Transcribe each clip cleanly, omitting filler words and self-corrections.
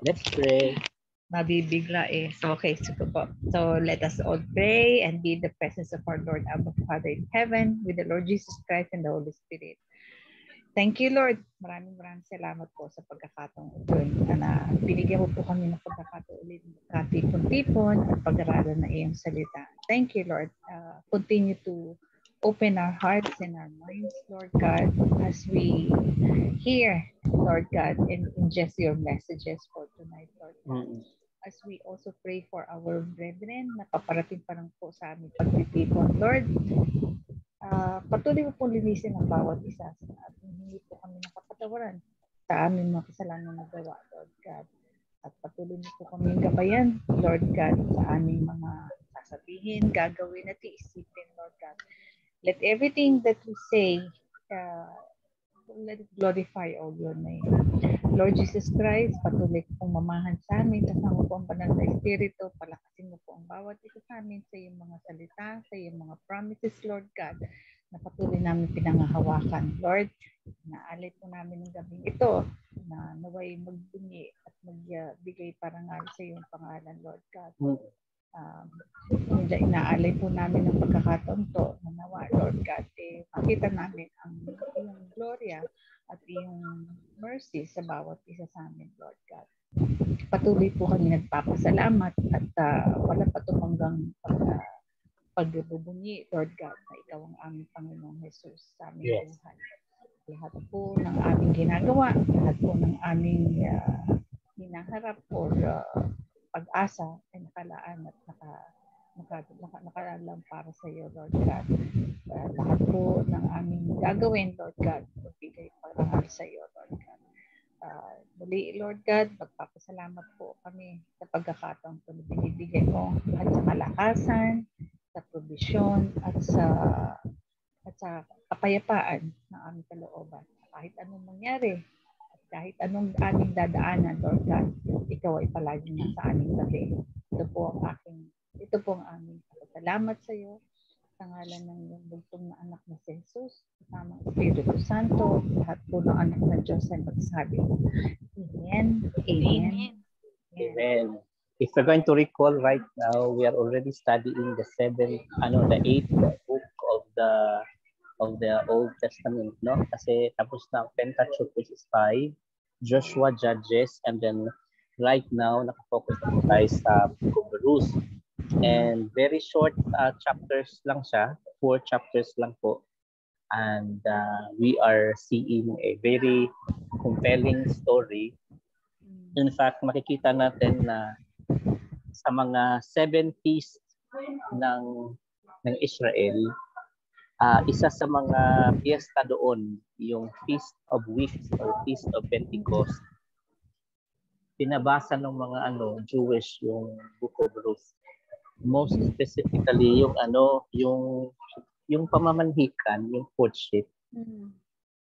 Let's pray. Mabibigla eh. So, okay, so let us all pray and be in the presence of our Lord, Abba Father in heaven, with the Lord Jesus Christ and the Holy Spirit. Thank you, Lord. Maraming salamat po sa pagkakataong ito na binigyan mo po kami ng pagkakataon ulit katipon-tipon at pag-aralan na iyong salita. Thank you, Lord. Continue to open our hearts and our minds, Lord God, as we hear, Lord God, and ingest your messages for tonight, Lord God. As we also pray for our brethren na paparating pa lang po sa aming pagtitipon, Lord, patuloy mo pong linisin ang bawat isa at hindi po kami nakapatawaran sa aming mga kasalanan na gawa, Lord God. At patuloy mo po kami gabayan, Lord God, sa aming mga sasabihin, gagawin at iisipin, Lord God. Let everything that we say, let it glorify all your name. Lord Jesus Christ, patuloy pong mamahan sa amin, kasama po ang banal na Espiritu, palakasin mo po ang bawat isa sa amin sa iyong mga salita, sa iyong mga promises, Lord God, na patuloy namin pinangahawakan. Lord, naalay po namin ng gabing ito, na naway magbunyi at magbigay parangal sa iyong pangalan, Lord God. Inaalay po namin ng pagkakataon to, na nawa, Lord God, makita namin ang iyong gloria at iyong mercy sa bawat isa sa amin, Lord God. Patuloy po kami nagpapasalamat at wala pa ito hanggang pagbubunyi, Lord God, na ikaw ang aming Panginoong Jesus sa aming buhay. Lahat po ng aming ginagawa, lahat po ng aming hinaharap o pag-asa ay nakalaan at nakaalam para sa iyo, Lord God. Lahat po ng aming gagawin, Lord God, magbigay parangal sa iyo, Lord God. Muli, Lord God, magpapasalamat po kami sa pagkakataon po na binibigay mo at sa kalakasan, sa provisyon, at sa kapayapaan ng aming kalooban. Kahit anong mangyari, at kahit anong aming dadaanan, Lord God, ikaw ay palaging nasa aming tabi. Ito po ang aming salamat sa iyo sa ngalan ng iyong bugtong na anak na si Jesus, kasama ang Espiritu Santo, lahat po ng anak ng Diyos ay magsabi. Amen. Amen. Amen. If we're going to recall right now, we are already studying the eighth book of the Old Testament, no? Kasi tapos na ang Pentateuch, which is 5, Joshua, Judges, and then right now nakafocus na tayo sa Book of Ruth. And very short chapters lang siya, 4 chapters lang po. And we are seeing a very compelling story. In fact, makikita natin na sa mga 7 feasts ng Israel, isa sa mga piyesta doon, yung Feast of Weeks or Feast of Pentecost, pinabasa ng mga Jewish yung Book of Ruth. Most specifically yung pamamanhikan, yung courtship.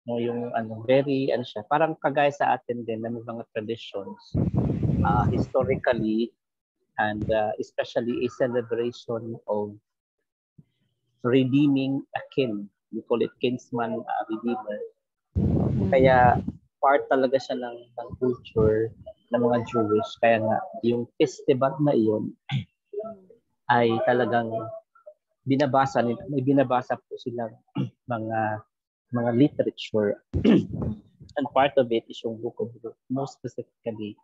No, yung very siya, parang kagaya sa atin din na may mga traditions historically, and especially a celebration of redeeming a king. We call it kinsman redeemer. Kaya part talaga siya ng culture ng mga Jewish. Kaya nga yung festival na iyon ay talagang binabasa po silang mga literature. And part of it is yung Book of Ruth. Most specifically,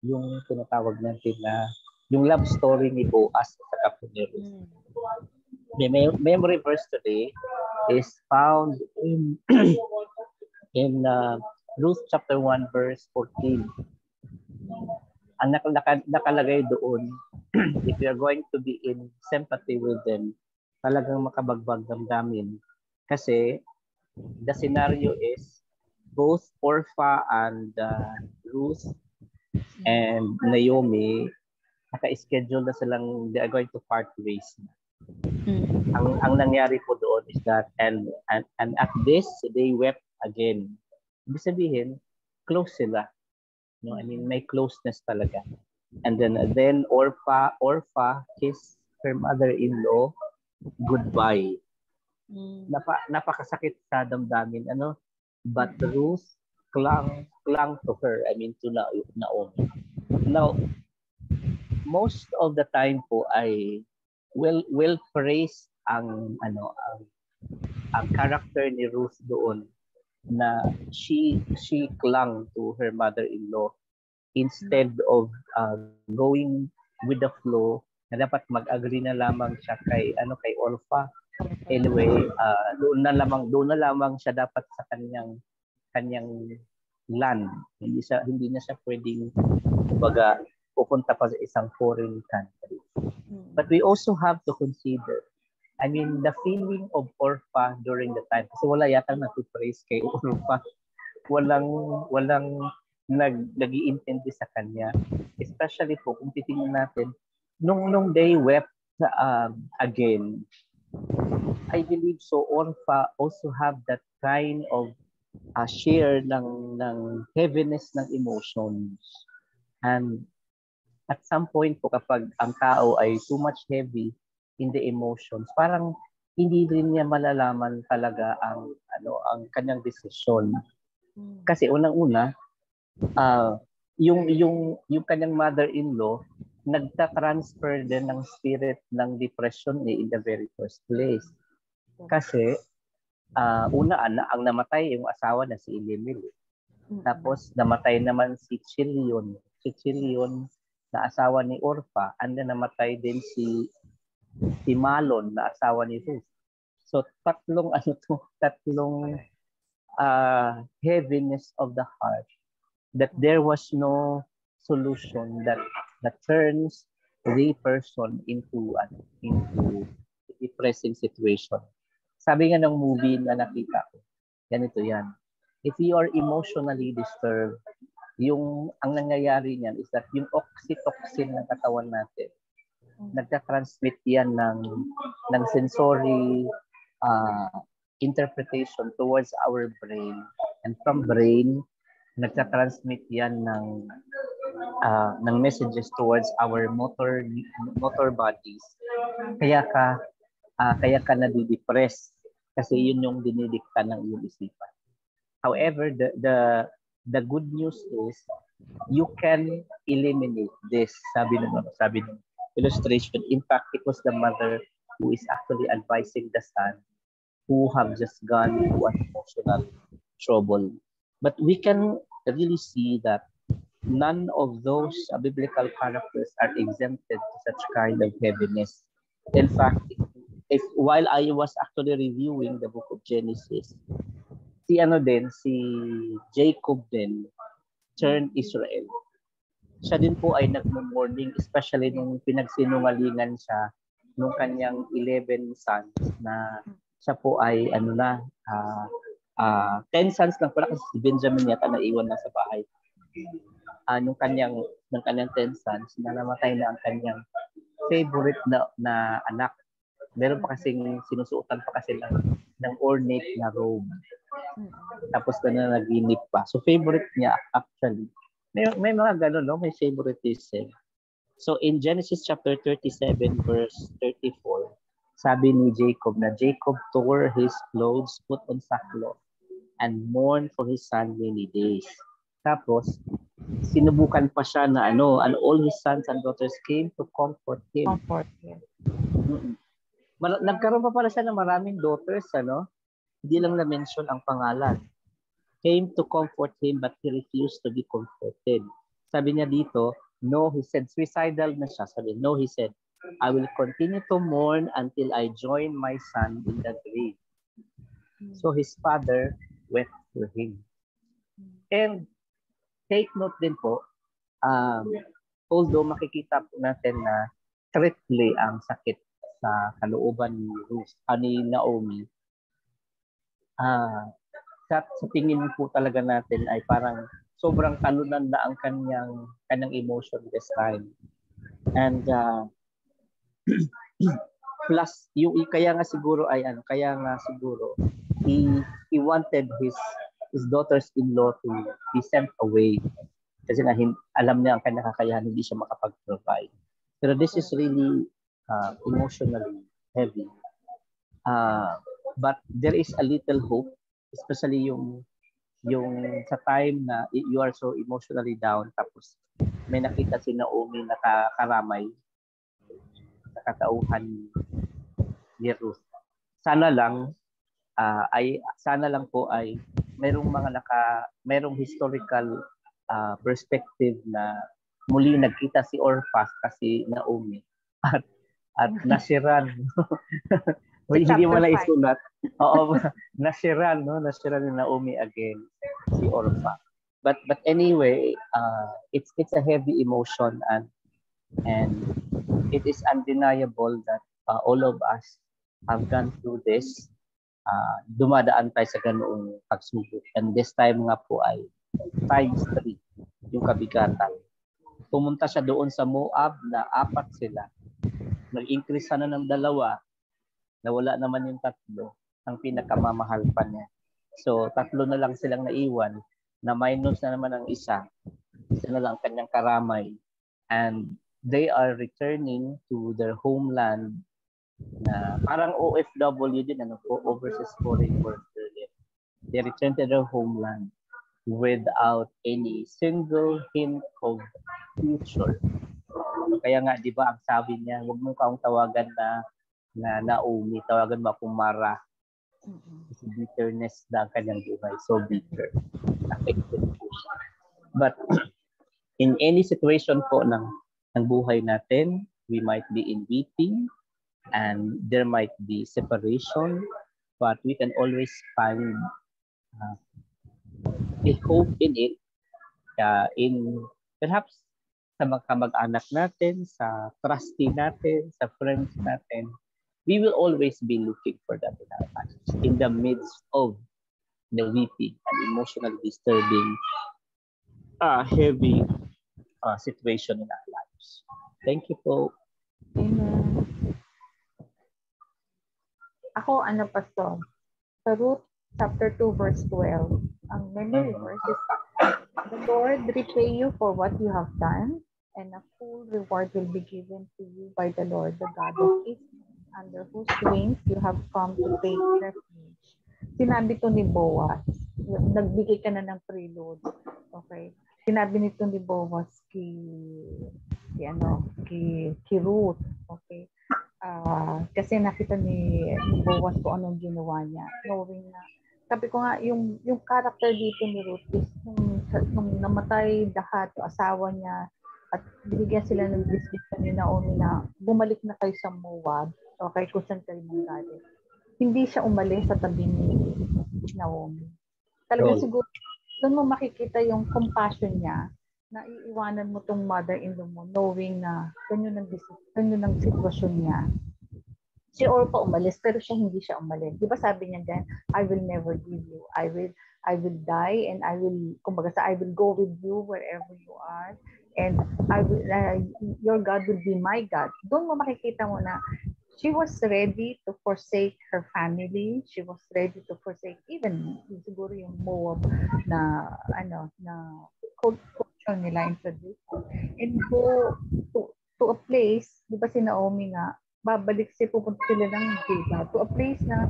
yung tinatawag natin na yung love story ni Boaz sa kapwa ni Ruth. The memory verse today is found in Ruth chapter 1 verse 14. Ang nakalagay doon, if you're going to be in sympathy with them, talagang makabagbag damdamin. Kasi the scenario is both Orpha and Ruth and Naomi, naka-schedule na silang they are going to part ways. Ang nangyari po doon is that and at this they wept again. Ibig sabihin, close sila. No, I mean may closeness talaga. And then Orpha kissed her mother-in-law goodbye. Napakasakit sa damdamin, but Ruth clung clung to her, I mean to Naomi. Now, most of the time po ay will praise ang ang character ni Ruth doon na she clung to her mother-in-law instead of going with the flow na dapat mag-agree na lamang siya kay Orpha. Anyway, doon na lamang siya dapat sa kanyang land. Hindi na siya pwedeng kumbaga pupunta pa sa isang foreign country. But we also have to consider, I mean, the feeling of Orpha during the time. Kasi wala yata nag-praise kay Orpha. Walang nag-iintindi sa kanya. Especially po, kung titingnan natin, nung they wept again, I believe so Orpha also have that kind of share ng heaviness ng emotions. And at some point po, kapag ang tao ay too much heavy in the emotions, parang hindi rin niya malalaman talaga ang kanyang desisyon. Kasi unang-una, yung kanyang mother-in-law nagta-transfer din ng spirit ng depression in the very first place. Kasi una ang namatay yung asawa na si Elimelech. Tapos namatay naman si Chilion na asawa ni Orpha, and then namatay din si Malon na asawa ni Ruth. So tatlong heaviness of the heart, that there was no solution that turns the person into a depressing situation. Sabi nga ng movie na nakita ko, ganito yan. If you are emotionally disturbed, ang nangyayari niyan is that yung oxytocin ng katawan natin, nagta-transmit yan ng sensory interpretation towards our brain, and from brain nagta-transmit yan ng messages towards our motor bodies. Kaya ka nadidepress kasi yun yung dinidikta ng iyong isipan. However, the good news is you can eliminate this. Sabi ng illustration. In fact, it was the mother who is actually advising the son who have just gone through an emotional trouble. But we can really see that none of those biblical characters are exempted to such kind of heaviness. In fact, while I was actually reviewing the book of Genesis, si Jacob din turned Israel. Siya din po ay nagmo-mourning, especially nung pinagsinungalingan siya nung kanyang 11 sons na siya po ay 10 sons lang pala kasi si Benjamin yata naiwan na sa bahay. Ng kanyang 10 sons na namatay na ang kanyang favorite na anak. Meron pa kasing sinusuotan pa kasi ng ornate na robe. Tapos na naginip pa. So favorite niya actually. May mga ganun, no? May favoritism. So in Genesis chapter 37 verse 34, sabi ni Jacob na Jacob tore his clothes, put on sackcloth, and mourned for his son many days. Tapos sinubukan pa siya na and all his sons and daughters came to comfort him. Nagkaroon pa pala siya ng maraming daughters, Hindi lang na-mention ang pangalan. Came to comfort him, but he refused to be comforted. Sabi niya dito, no, he said, suicidal na siya. Sabi, no, he said, I will continue to mourn until I join my son in the grave. So his father wept for him. And take note din po, although makikita po natin na triple ang sakit sa kalooban ni Naomi, sa tingin po talaga natin ay parang sobrang talunan na ang kanyang emotion this time. And plus kaya nga siguro he wanted his daughters-in-law to be sent away kasi na alam niya ang kanyang kakayahan, hindi siya makapag-provide. Pero this is really emotionally heavy. But there is a little hope, especially yung yung sa time na you are so emotionally down, tapos may nakita si Naomi na karamay sa katauhan ni Ruth. Sana lang po ay mayroong historical perspective na muli nagkita si Orpah kasi Naomi at nasiran. Hindi mo na isulat. Oo, nasiran ni Naomi again si Orpah. But anyway, it's a heavy emotion, and it is undeniable that all of us have gone through this. Dumadaan tayo sa ganoong pagsubok. And this time nga po ay times 3 yung kabigatan. Pumunta siya doon sa Moab na 4 sila. Nag-increase na ng 2, nawala naman yung 3, ang pinakamamahal pa niya. So 3 na lang silang naiwan, na minus na naman ang isa na lang kanyang karamay. And they are returning to their homeland na parang OFW din, overseas foreign worker din. They return to their homeland without any single hint of future. Kaya nga, di ba, ang sabi niya, huwag mo kang tawagan na Naomi, tawagan mo akong Mara. Kasi bitterness na kanyang buhay. So bitter. Affected po siya. But in any situation po ng buhay natin, we might be in weeping, and there might be separation, but we can always find a hope in it, in perhaps sa mga kamag-anak natin, sa trustee natin, sa friends natin. We will always be looking for that in our lives, in the midst of the weeping and emotionally disturbing, heavy situation in our lives. Thank you po. Amen. Ako, Pastor? Sa Ruth chapter 2, verse 12, ang memory verse is, the Lord repay you for what you have done, and a full reward will be given to you by the Lord, the God of Israel, under whose wings you have come to take refuge. Sinabi to ni Boaz, nagbigay ka na ng prelude. Okay? Sinabi nito ni Boaz kay Ruth. Okay? Kasi nakita ni Boaz kung anong ginawa niya. Knowing na, sabi ko nga, yung character dito ni Ruth is nung namatay lahat, asawa niya, at binigyan sila ng decision ni Naomi na bumalik na kayo sa Moab, okay, kung saan kayo manggaling. Hindi siya umalis sa tabi ni Naomi. Talagang siguro, doon mo makikita yung compassion niya na iiwanan mo tong mother-in-law mo knowing na ganyan ang sitwasyon niya. Si Orpah umalis, pero siya hindi siya umalis. Di ba sabi niya gan, I will never leave you. I will die, and I will go with you wherever you are, and your God will be my God. Doon mo makikita mo na she was ready to forsake her family. She was ready to forsake even siguro yung Moab na culture nila introduced, and go to a place. Di ba si Naomi nga, pupunta sila ng Gilgal, to a place na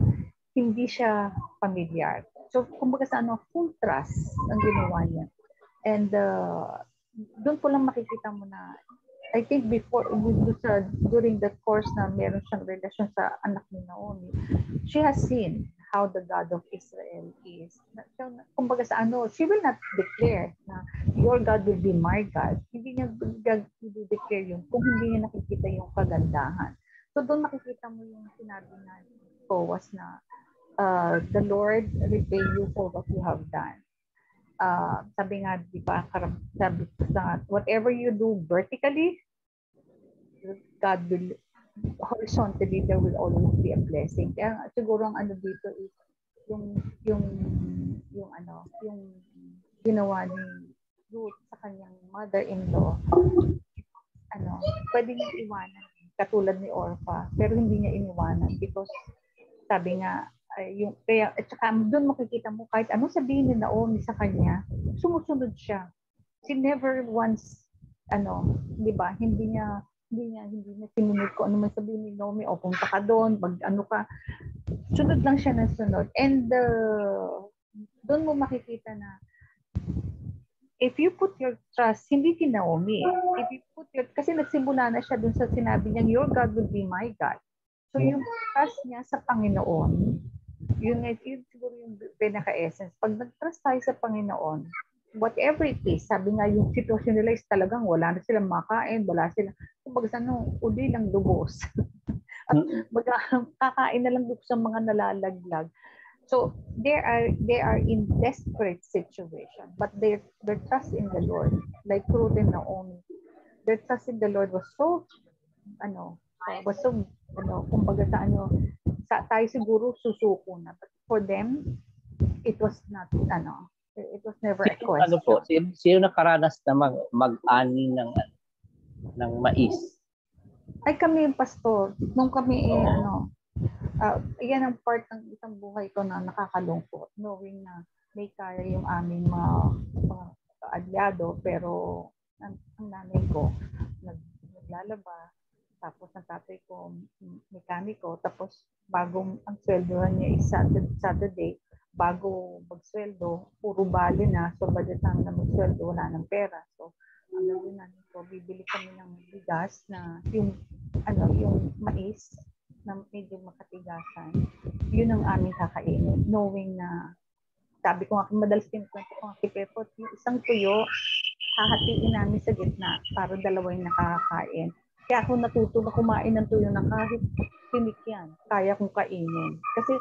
hindi siya familiar. So, kumbaga sa full trust ang ginawa niya. And doon ko lang makikita mo na, I think during the course na meron siyang relasyon sa anak ni Naomi, she has seen how the God of Israel is. Kumbaga sa she will not declare na your God will be my God. Hindi niya declare yun kung hindi niya nakikita yung kagandahan. So doon makikita mo yung sinabi na Boaz na the Lord repay you for what you have done. Sabi nga, di ba, sabi sa whatever you do vertically, God will, horizontally, there will always be a blessing. Kaya siguro ang dito is yung ginawa ni Ruth sa kanyang mother-in-law, pwede niya iwanan katulad ni Orpah, pero hindi niya iniwanan because sabi nga, at saka doon makikita mo kahit anong sabihin ni Naomi sa kanya, sumusunod siya. She never once, di ba, hindi niya sinunod ko ano man sabihin ni Naomi, o punta ka doon, sunod lang siya ng sunod. And doon mo makikita na if you put your trust, hindi si Naomi. If you put your, kasi nagsimula na siya dun sa sinabi niya, your God will be my God. So yung trust niya sa Panginoon, yun siguro yung pinaka-essence. Pag nag-trust tayo sa Panginoon, whatever it is, sabi nga yung sitwasyon nila is talagang wala na silang makain, wala silang, kumbaga uli lang lubos. At kakain na lang sa mga nalalaglag. So they are in desperate situation, but their trust in the Lord, like Ruth and Naomi, their trust in the Lord was so kumbaga tayo siguro susuko na, but for them it was not it was never a question. Sino nakaranas na mag-ani ng mais? Ay, kami, pastor, nung kami yan ang part ng isang buhay ko na nakakalungkot, knowing na may kaya yung aming mga aliado, pero ang nanay ko naglalaba, tapos ang tatay ko mekaniko, tapos bago ang sweldohan niya is Saturday, bago magsweldo, puro bali na, so by the time na magsweldo, wala ng pera. So ang gawin namin ko, bibili kami ng bigas na yung mais na medyo makatigasan. Yun ang aming kakainin, knowing na sabi ko nga, madalas kinukwento ko nga kay Pepot, yung isang tuyo, hahatiin namin sa gitna para dalawa yung nakakain. Kaya ako natuto na kumain ng tuyo na kahit tinik yan, kaya kong kainin. Kasi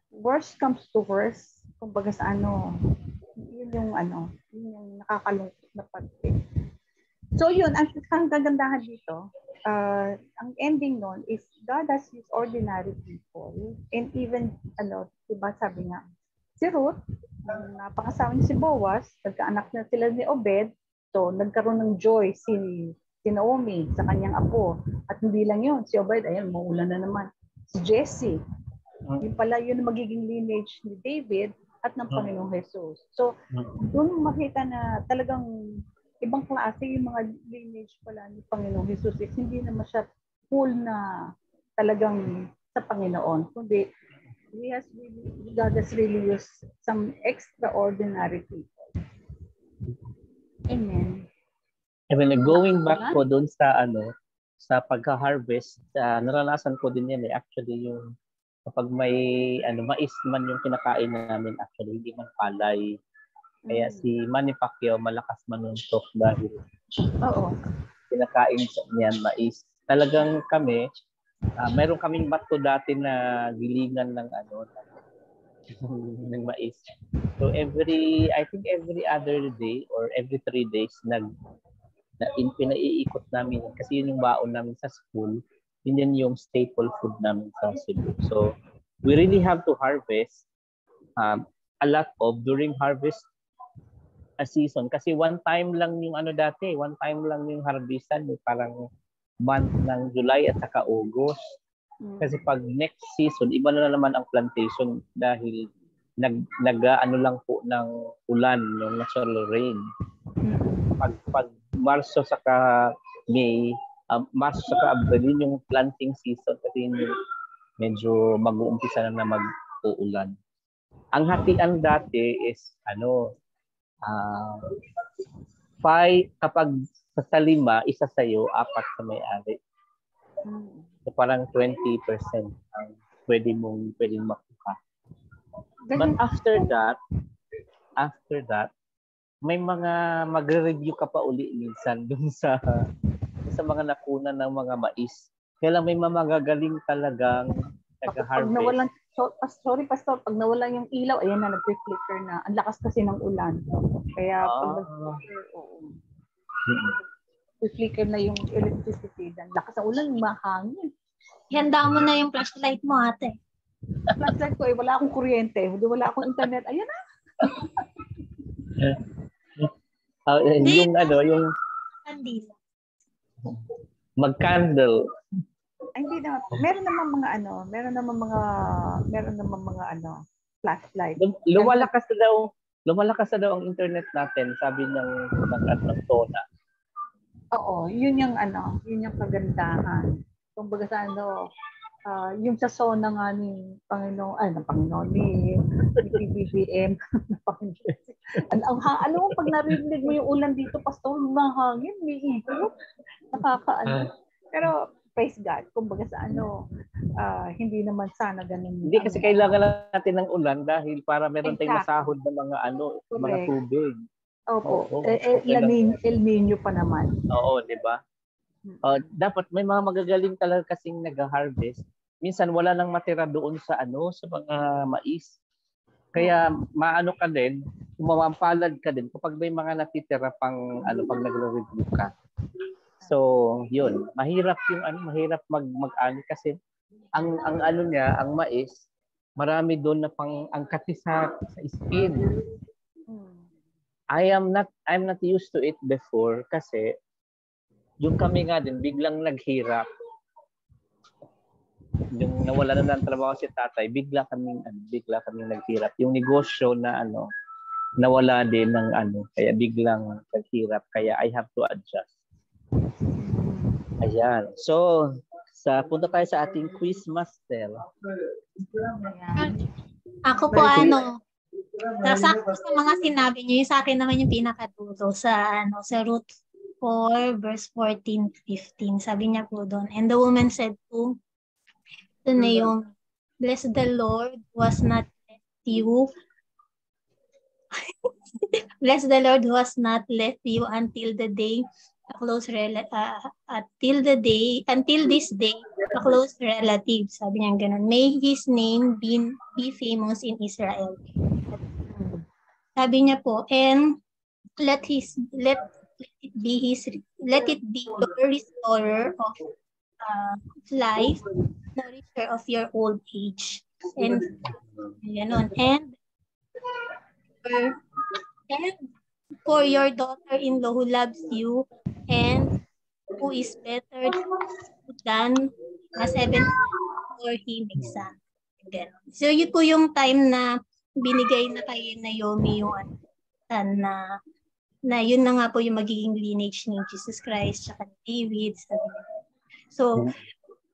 worst comes to worst, kumbaga sa yun yung nakakalungkot na parte. So yun, ang kagandahan dito, ang ending nun is God has used ordinary people, and even, diba sabi nga, si Ruth, napangasawa niya si Boaz, nagkaanak na sila ni Obed, so nagkaroon ng joy si Naomi sa kanyang apo. At hindi lang yun, si Obed, ayan, maulan na naman. Si Jesse, yung pala yun magiging lineage ni David at ng Panginoong Jesus. So, doon makita na talagang ibang klase yung mga lineage pala ni Panginoong Jesus. Hindi naman siya full na talagang sa Panginoon. Kundi, God has really used some extraordinary people. Amen. I mean, going back po doon sa sa pagka-harvest, naranasan ko din yan actually yung kapag may mais man yung kinakain namin, actually hindi man palay. Kaya si Manny Pacquiao malakas manuntok dahil kinakain niyan mais. Talagang kami, mayroon kaming bato dati na gilingan ng ng mais. So I think every other day or every 3 days pinaiikot namin kasi yun yung baon namin sa school. Yun yung staple food namin sa Cebu. So we really have to harvest a lot of during harvest season kasi one time lang yung one time lang yung harvestan, parang month ng July at saka August. Kasi pag next season, iba na naman ang plantation dahil lang po ng ulan, yung natural rain. Pag Marso saka May, Marso saka Abril yung planting season kasi medyo mag-uumpisa na mag-uulan. Ang hatian dati is kapag sa 5, isa sa'yo, 4 sa may-ari. So parang 20% ang pwedeng makuha. But after that, may mga magre-review ka pa uli minsan dun sa mga nakunan ng mga mais. Kaya lang may magagaling talagang nag-harvest. Sorry, Pastor, pag nawalan yung ilaw, ayan na, nag-flicker na. Ang lakas kasi ng ulan. Kaya pag nag-flicker, flicker na yung electricity. Ang lakas ng ulan, mahangin. Handa mo na yung flashlight mo, ate. Flashlight ko, wala akong kuryente. Wala akong internet. Ayan na. Yung Kandila. Mag-candle. Ay, hindi naman. Meron naman mga flashlight. Lumalakas na daw ang internet natin, sabi ng Tona. Oo, yun yung kagandahan. Kumbaga sa yung sa zona nga ni Panginoon, ni BBM. Alam mo, pag narinig mo yung ulan dito, pastor, mahangin, may ikot. Nakakaano. Pero, praise God. Kumbaga sa hindi naman sana ganun. Hindi kasi kailangan natin ng ulan dahil para meron tayong masahod ng mga mga tubig. Opo. El Nino pa naman. Oo, di ba? Dapat may mga magagaling talaga kasing nag-harvest. Minsan wala nang matira doon sa sa mga mais. Kaya maano ka din, mamampalad ka din kapag may mga natitira pang pag nagre-review ka. So, yun, mahirap yung mahirap mag-ani kasi ang niya, ang mais, marami doon na pang angkat sa skin. I'm not used to it before kasi yung kami nga din biglang naghirap. Yung nawala na ng trabaho si tatay, bigla kaming naghirap. Yung negosyo na nawala din ng kaya biglang naghirap, kaya I have to adjust. Ayan. So, punta tayo sa ating quiz master. Ako po nasakto sa mga sinabi niyo, yung sa akin naman yung pinakadulo sa Ruth 4 verse 14-15. Sabi niya po doon, and the woman said to Naomi, bless the Lord who has not left you. Bless the Lord who has not left you until this day a close relative. Sabi niya ganun. May his name be famous in Israel. Sabi niya po, and let it be your restorer of life, nourisher of your old age. And for your daughter-in-law who loves you and who is better than a 7 or he makes a. So yun po yung time na binigay na kay Naomi yung na yun na nga po yung magiging lineage ni Jesus Christ tsaka ni David. So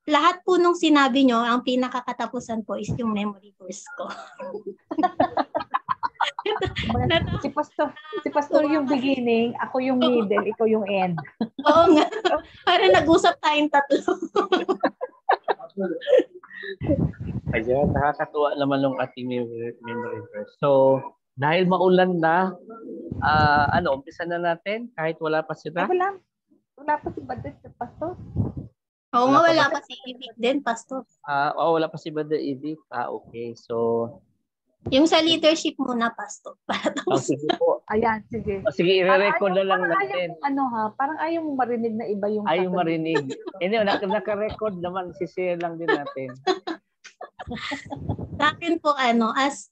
lahat po nung sinabi nyo, ang pinakakatapusan po is yung memory verse ko. Si Pastor yung beginning, ako yung middle, ikaw yung end. Oo nga. Para nag-usap tayong tatlo. Ayan, nakakatuwa naman yung ating memory verse. So, dahil maulan na, umpisa na natin kahit wala pa sila? Wala pa si Badet, Pastor. Oo nga, wala pa si Ibig din, Pastor. Wala pa si Badet, Ibig. Okay, so yung sa leadership muna, Pastor. Sige po. Ayan, sige. Sige, i-record na lang natin. Parang ayaw mo marinig na iba yung ayaw marinig. Naka-record naman, sisir lang din natin. Sa akin po, as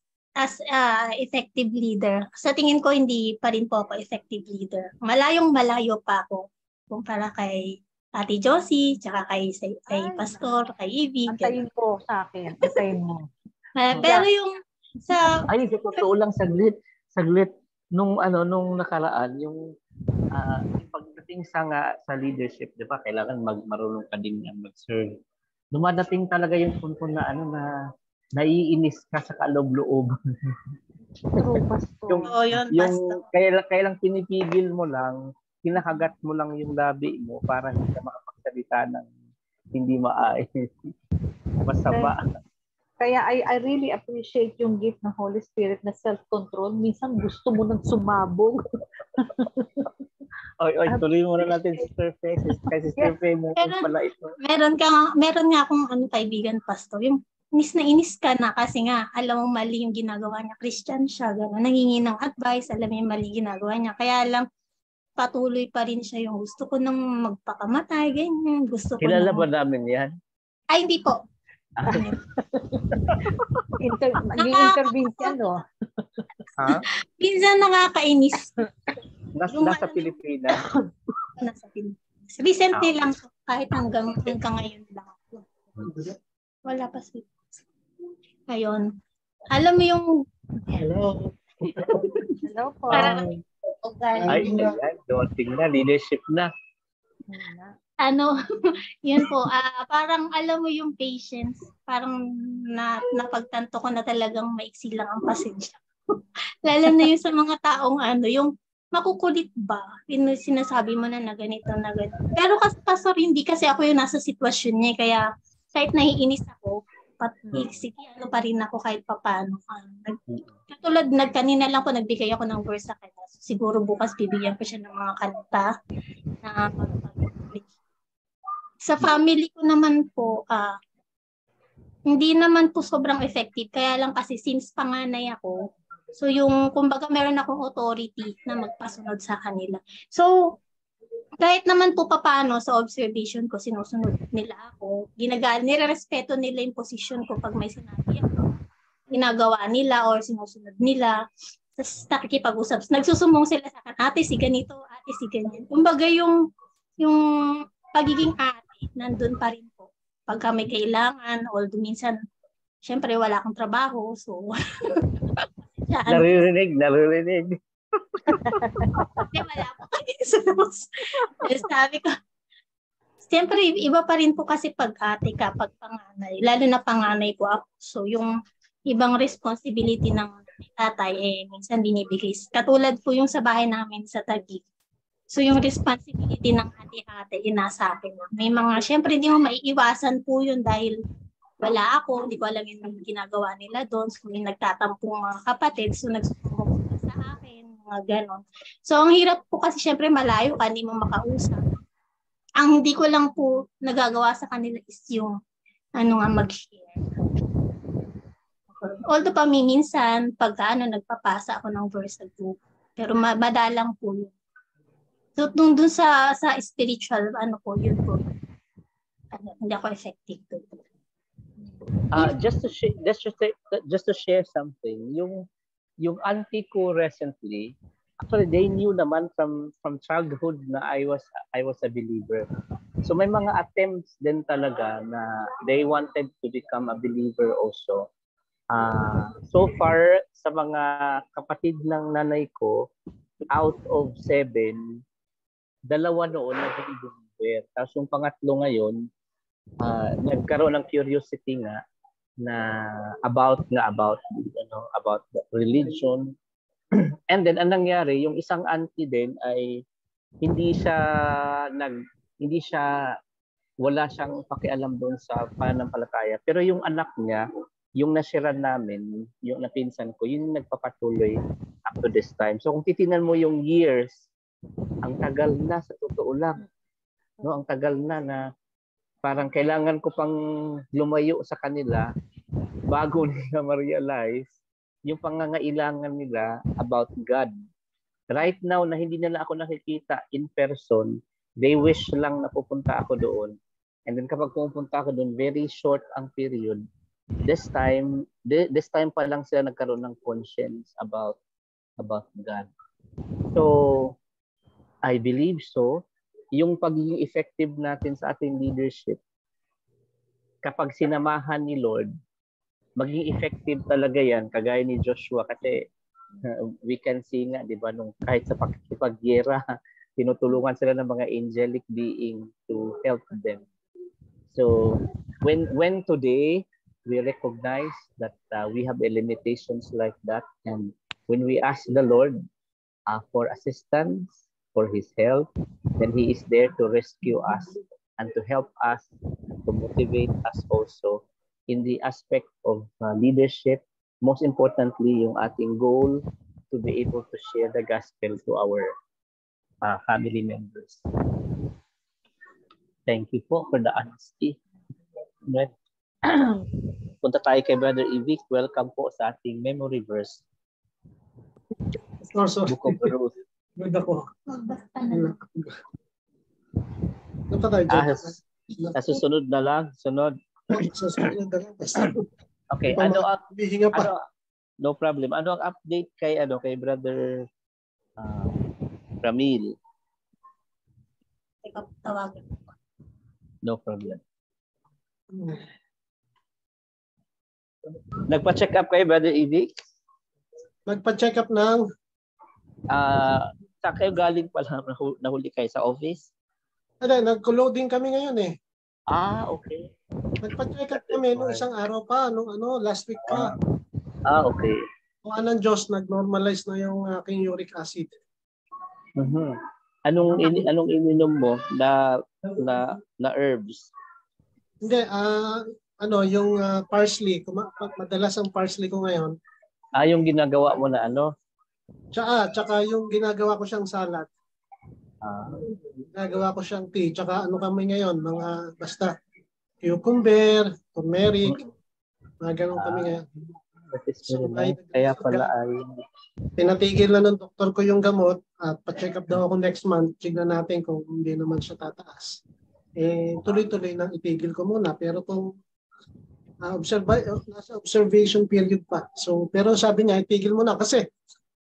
effective leader, sa tingin ko hindi pa rin po ako effective leader. Malayong-malayo pa ako kumpara kay Ate Josie, tsaka kay Pastor, kay Ivy. Antayin ko sa akin. Antayin mo. Pero yung sa totoo lang saglit nung nakaraan yung pagdating sa leadership, 'di ba? Kailangan marunong ka din mag-serve. Dumadating talaga yung punto na na naiinis ka sa kaloob-loob. yung kailang pinipigil mo lang, kinakagat mo lang yung labi mo para hindi ka makapagsalita ng hindi maayos. Masama. Kaya I really appreciate yung gift ng Holy Spirit na self-control. Minsan gusto mo nang sumabog. Tuloy mo na natin, Sister Faye. Kasi Sister Faye mo pala ito. Meron nga akong kaibigan, Pastor. Yung inis na inis ka na kasi nga alam mo mali yung ginagawa niya. Christian siya, gano'n. Nangingi ng advice, alam mo yung mali ginagawa niya. Kaya lang, patuloy pa rin siya yung gusto ko nang magpakamatay, ganyan. Kilala ba namin yan? Ay, hindi po. Nag-intervene siya, no? Ha? Minsan nakakainis. Nasa Pilipinas. Nasa Pilipinas. Recently lang, kahit hanggang ngayon lang. Wala pa siya. Ayun. Alam mo yung... Hello. Hello po. Ay, daunting na. Leadership na. Yun po, parang alam mo yung patience, parang napagtanto ko na talagang maiksi lang ang pasensya. Lalo na yung sa mga taong yung makukulit ba? Sinasabi mo na ganito, na ganito. Pero pastor, hindi kasi ako yung nasa sitwasyon niya, kaya kahit naiinis ako, sige, pa rin ako kahit papano. Katulad, kanina lang po nagbigay ako ng verse sa kanya. Siguro bukas bibigyan ko siya ng mga kanta na sa family ko naman po, hindi naman po sobrang effective. Kaya lang kasi since panganay ako, so yung kumbaga meron akong authority na magpasunod sa kanila. So kahit naman po papaano sa observation ko, sinusunod nila ako. Nire-respeto nila yung position ko pag may sinabi ako. Ginagawa nila or sinusunod nila. Tapos nakikipag-usap. Nagsusumbong sila sa akin, ate si ganito, ate si ganyan. Kumbaga yung pagiging ate, nandun pa rin po. Pagka may kailangan, although minsan, syempre wala akong trabaho, so... Naririnig. Hindi, wala po kayo. Sabi ko, syempre, iba pa rin po kasi pag ate ka, pag panganay. Lalo na panganay po ako. So, yung ibang responsibility ng tatay, minsan binibigay. Katulad po yung sa bahay namin sa Taguig. So, yung responsibility ng ate-ate, nasa akin na. May mga, syempre, hindi mo maiiwasan po yun dahil wala ako, hindi ko alam yung ginagawa nila doon. So, may nagtatampong mga kapatid, so nagsusumbong sila sa akin, mga ganon. So, ang hirap po kasi syempre malayo ka, hindi mo makausap. Ang hindi ko lang po nagagawa sa kanila is yung mag-share. Although minsan, pagka nagpapasa ako ng verse sa group. Pero madalang po yun. So, dun sa spiritual, yun po. Hindi ako effective doon. Just to share something, yung auntie ko recently, actually they knew naman from childhood na I was a believer. So may mga attempts din talaga na they wanted to become a believer also. So far sa mga kapatid ng nanay ko, out of 7, 2 noon naging believer. Tapos yung pangatlo ngayon, nagkaroon ng curiosity nga na about the religion. And then ang nangyari, yung isang auntie din ay wala siyang pakialam doon sa pananampalataya. Pero yung anak niya, yung nasiran namin, yung napinsan ko, yun yung nagpapatuloy up to this time. So kung titingnan mo yung years, ang tagal na sa totoo lang. No, ang tagal na parang kailangan ko pang lumayo sa kanila bago nila ma-realize yung pangangailangan nila about God. Right now na hindi nila ako nakikita in person, they wish lang na pupunta ako doon. And then kapag pupunta ako doon, very short ang period. This time pa lang sila nagkaroon ng conscience about God. So, I believe so. Yung pagiging effective natin sa ating leadership, kapag sinamahan ni Lord, maging effective talaga yan, kagaya ni Joshua. Kasi we can see nga, di ba, nung kahit sa pakikipagyera, tinutulungan sila ng mga angelic being to help them. So, when today, we recognize that we have limitations like that, and when we ask the Lord for assistance, for His help, then He is there to rescue us and to help us, to motivate us also in the aspect of leadership. Most importantly, yung ating goal to be able to share the gospel to our family members. Thank you po for the honesty. Punta tayo kay Brother Ivic. Welcome po sa ating memory verse. Book of Ruth. Ganda ko. Sa susunod na lang. Sunod. Okay, no problem. Ano ang update kay Brother Ramil? No problem. Nagpa-check up kay Brother Ivic? Nagpa-check up ng Sa kayo galing pala, nahuli kayo sa office? Nag-loading kami ngayon eh. Okay. Nagpa-check up kami nung isang araw pa, last week pa. Okay. Kung anong Diyos, nag-normalize na yung aking uric acid. Mhm. Anong ininom mo na herbs? Hindi, yung parsley. Madalas ang parsley ko ngayon. Yung ginagawa mo na ano? Tsaka yung ginagawa ko siyang salad. Ginagawa ko siyang tea. Tsaka kami ngayon, mga basta cucumber, turmeric, mga ganun kami ngayon. So, kaya pala ay pinatigil na ng doktor ko yung gamot at pa-check up daw ako next month. Tignan natin kung hindi naman siya tataas. Tuloy-tuloy nang itigil ko muna. Pero kung nasa observation period pa. So, pero sabi niya, itigil mo na kasi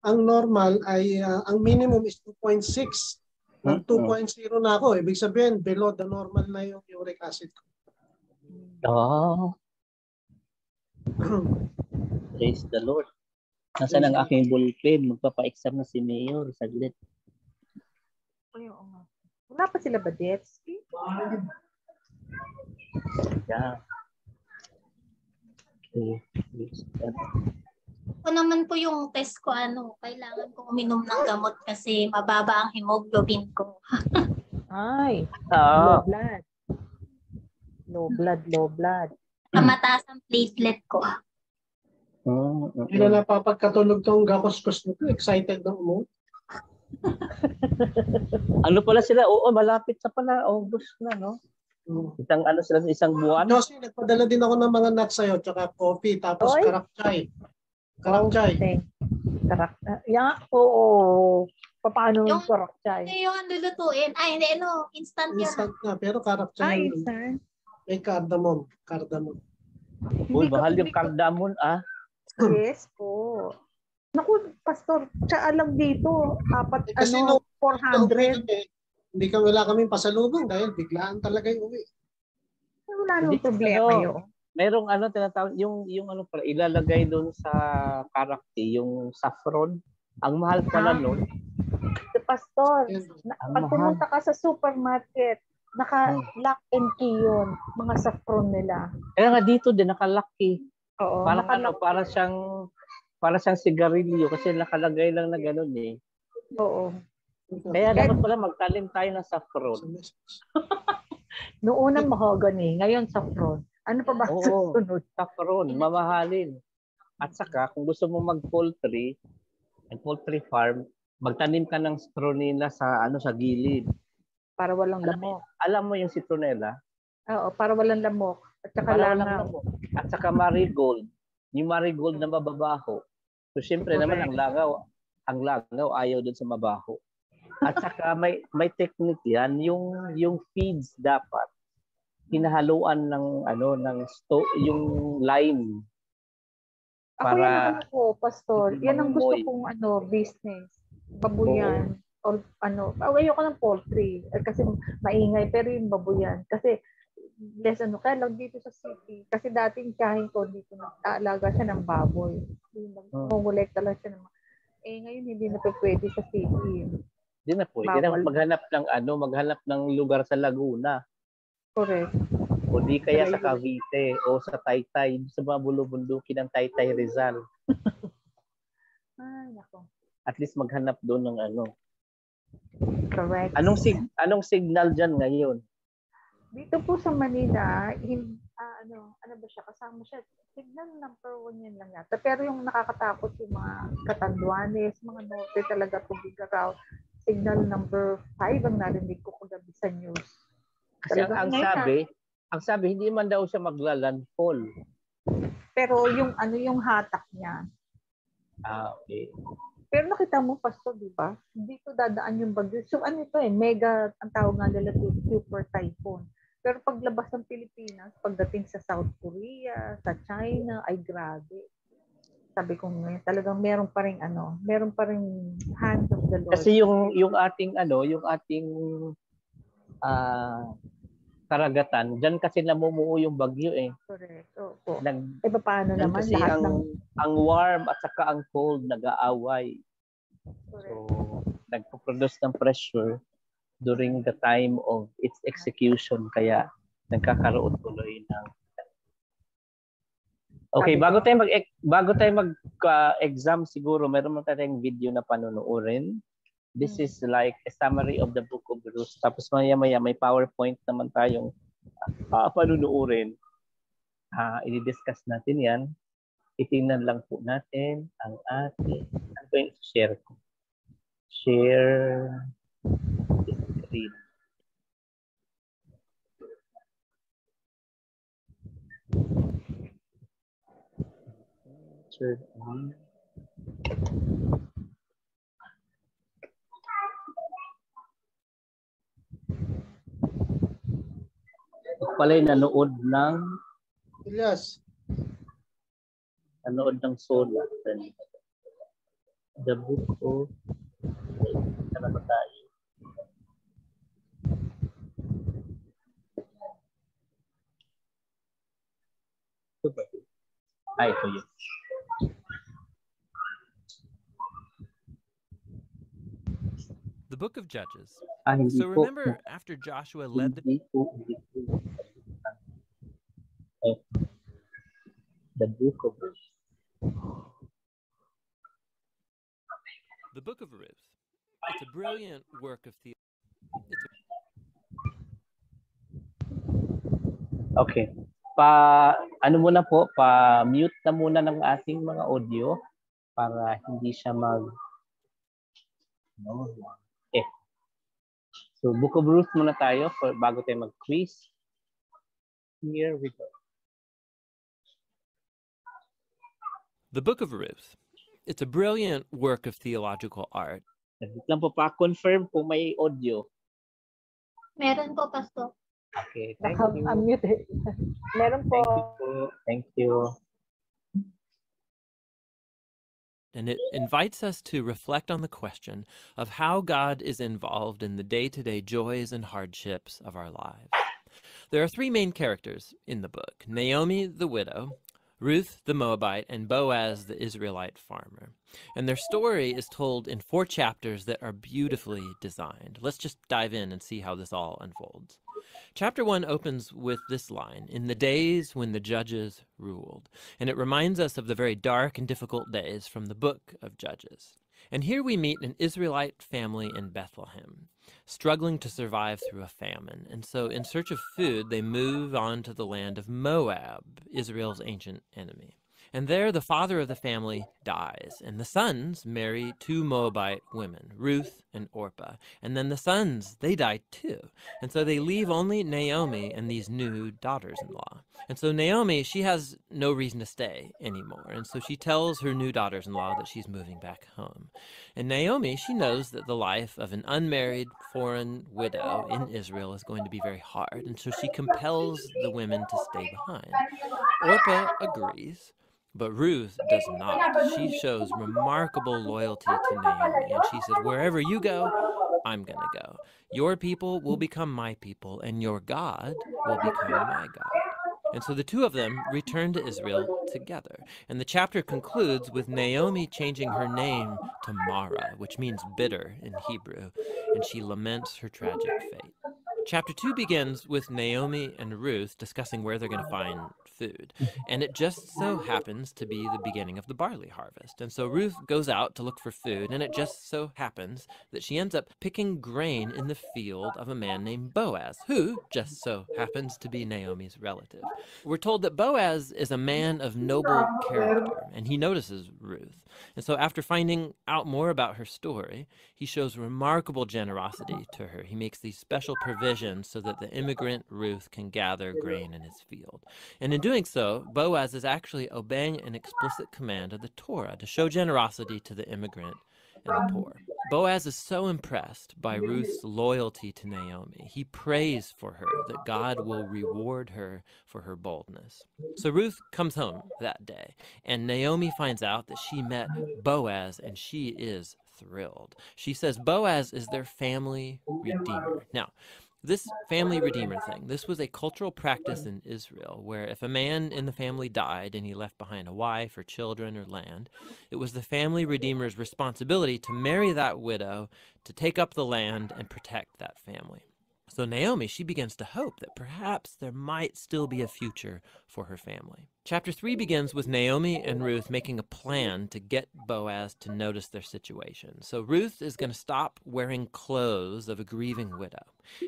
ang normal ay ang minimum is 2.6. Nag 2.0 na ako. Ibig sabihin, below the normal na yung uric acid ko. Praise the Lord. Nasaan ang aking ballpen? Magpapa-exam na si Mayor. Saglit. Wala pa sila ba dates? Yeah. Okay. Ako naman po yung test ko, kailangan kong uminom ng gamot kasi mababa ang hemoglobin ko. Ay, low blood. Low blood. Mataas ang platelet ko. Hindi na napapagkatulog tong gakoskos nito. Excited na mo. Ano pala sila? Oo, malapit sa pala. August na, no? Isang buwan. Josie, nagpadala din ako ng mga nuts sa'yo, tsaka coffee, tapos karakchay. Karakchay. Oo. Paano yung karakchay? Yung lulutuin. Ay, hindi, instant yun. Instant na, pero karakchay. Instant? May cardamom. Uy, mahal yung cardamom, Yes po. Naku, Pastor, lang dito. 400. Hindi wala kaming pasalubong dahil biglaan talaga yung uwi. Wala nang problema yun. Merong tinatawag, yung pala, ilalagay doon sa karakti, yung saffron. Ang mahal pala nun. Pastor, pag pumunta ka sa supermarket, naka-lock and key yun. Mga saffron nila. Kaya nga dito din, naka-lock key. Oo, para siyang sigarilyo kasi nakalagay lang na gano'n eh. Oo. Kaya dapat pala magtalim tayo ng saffron. Noong unang mahogany, ngayon saffron. Ano pa ba susunod? Saffron, mamahalin. At saka, kung gusto mo mag-poultry farm, magtanim ka ng citronella sa gilid. Para walang lamok. Alam mo yung citronella? Oo, para walang lamok. At saka langaw. At saka marigold. Yung marigold na mababaho. So, siyempre naman, ang langaw ayaw dun sa mabaho. At saka may technique yan. Yung feeds dapat hinahaluan ng yung lime. Para Pastor. Yan ang gusto kong business. Babuyan. Or ayoko ng poultry. Kasi maingay. Pero yung babuyan. Kasi kaya lang dito sa city. Kasi dating kahin ko dito, nag-aalaga siya ng baboy. Mumulekta lang siya ng ngayon hindi na pwede sa city. Hindi na po. Maghanap ng lugar sa Laguna. Correct. O di kaya sa Cavite o sa Taytay, sa mga bulubundukin ng Taytay Rizal. Ay, nako. At least maghanap doon ng Correct. Anong signal dyan ngayon? Dito po sa Manila, ano ba siya? Kasama siya. Signal number 1 yan lang yata. Pero yung nakakatakot yung mga Catanduanes, mga norte talaga, Tubigaraw. Signal number 5 ang narinig ko kagabi sa news. Kasi ang sabi, hindi man daw siya maglalandfall. Pero yung hatak niya. Okay. Pero nakita mo, Pastor, di ba? Dito dadaan yung bagyo. So mega, ang tawag nga nila, super typhoon. Pero paglabas ng Pilipinas, pagdating sa South Korea, sa China, ay grabe. Sabi ko ngayon, talagang meron pa ring hand of the Lord. Kasi yung ating karagatan, diyan kasi namumuo yung bagyo eh. Correct. Opo. Paano naman kasi lahat ang warm at saka ang cold nag-aaway. Correct. So, nagpo-produce ng pressure. during the time of its execution, kaya nagkakaroon tuloy ng... Okay, bago tayo mag-exam siguro, meron mo tayong video na panunuorin. This is like a summary of the Book of Ruth. Tapos maya-maya may PowerPoint naman tayong panunuorin. I-discuss natin yan. Itingnan lang po natin ang ating... Ano ko yung share ko? Share the screen. Turn on. Pala'y nanood ng Elias. Nanood ng Sola. The Book of... Ano ba tayo? Ito ba? Ito yun. The Book of Judges. Hindi So po. remember, after Joshua led the Hindi po. The Book of Ruth. The Book of Ruth. It's a brilliant work of theology. Okay. Ano muna po, mute na muna ng ating mga audio para hindi siya So, Book of Ruth muna tayo bago tayo mag-quiz. Here we go. The Book of Ruth. It's a brilliant work of theological art. Wait lang po confirm kung may audio. Meron po, Pastor. Okay, thank you. Unmute. Meron po. Thank you. And it invites us to reflect on the question of how God is involved in the day-to-day joys and hardships of our lives. There are three main characters in the book: Naomi, the widow, Ruth, the Moabite, and Boaz, the Israelite farmer. And their story is told in 4 chapters that are beautifully designed. Let's just dive in and see how this all unfolds. Chapter 1 opens with this line: "In the days when the judges ruled." And it reminds us of the very dark and difficult days from the book of Judges. And here we meet an Israelite family in Bethlehem, struggling to survive through a famine. And so in search of food, they move on to the land of Moab, Israel's ancient enemy. And there the father of the family dies, and the sons marry 2 Moabite women, Ruth and Orpah. And then the sons, they die too. And so they leave only Naomi and these new daughters-in-law. And so Naomi, she has no reason to stay anymore. And so she tells her new daughters-in-law that she's moving back home. And Naomi, she knows that the life of an unmarried foreign widow in Israel is going to be very hard. And so she compels the women to stay behind. Orpah agrees, but Ruth does not. She shows remarkable loyalty to Naomi, and she says, "Wherever you go, I'm going to go. Your people will become my people, and your God will become my God." And so the two of them return to Israel together. And the chapter concludes with Naomi changing her name to Mara, which means bitter in Hebrew, and she laments her tragic fate. Chapter 2 begins with Naomi and Ruth discussing where they're going to find food. And it just so happens to be the beginning of the barley harvest. And so Ruth goes out to look for food, and it just so happens that she ends up picking grain in the field of a man named Boaz, who just so happens to be Naomi's relative. We're told that Boaz is a man of noble character, and he notices Ruth. And so after finding out more about her story, he shows remarkable generosity to her. He makes these special provisions so that the immigrant Ruth can gather grain in his field. And in doing so, Boaz is actually obeying an explicit command of the Torah to show generosity to the immigrant and the poor. Boaz is so impressed by Ruth's loyalty to Naomi. He prays for her that God will reward her for her boldness. So Ruth comes home that day, and Naomi finds out that she met Boaz, and she is thrilled. She says Boaz is their family redeemer. Now, This family redeemer thing, this was a cultural practice in Israel where if a man in the family died and he left behind a wife or children or land, it was the family redeemer's responsibility to marry that widow, to take up the land and protect that family. So Naomi, she begins to hope that perhaps there might still be a future for her family. Chapter 3 begins with Naomi and Ruth making a plan to get Boaz to notice their situation. So Ruth is going to stop wearing clothes of a grieving widow,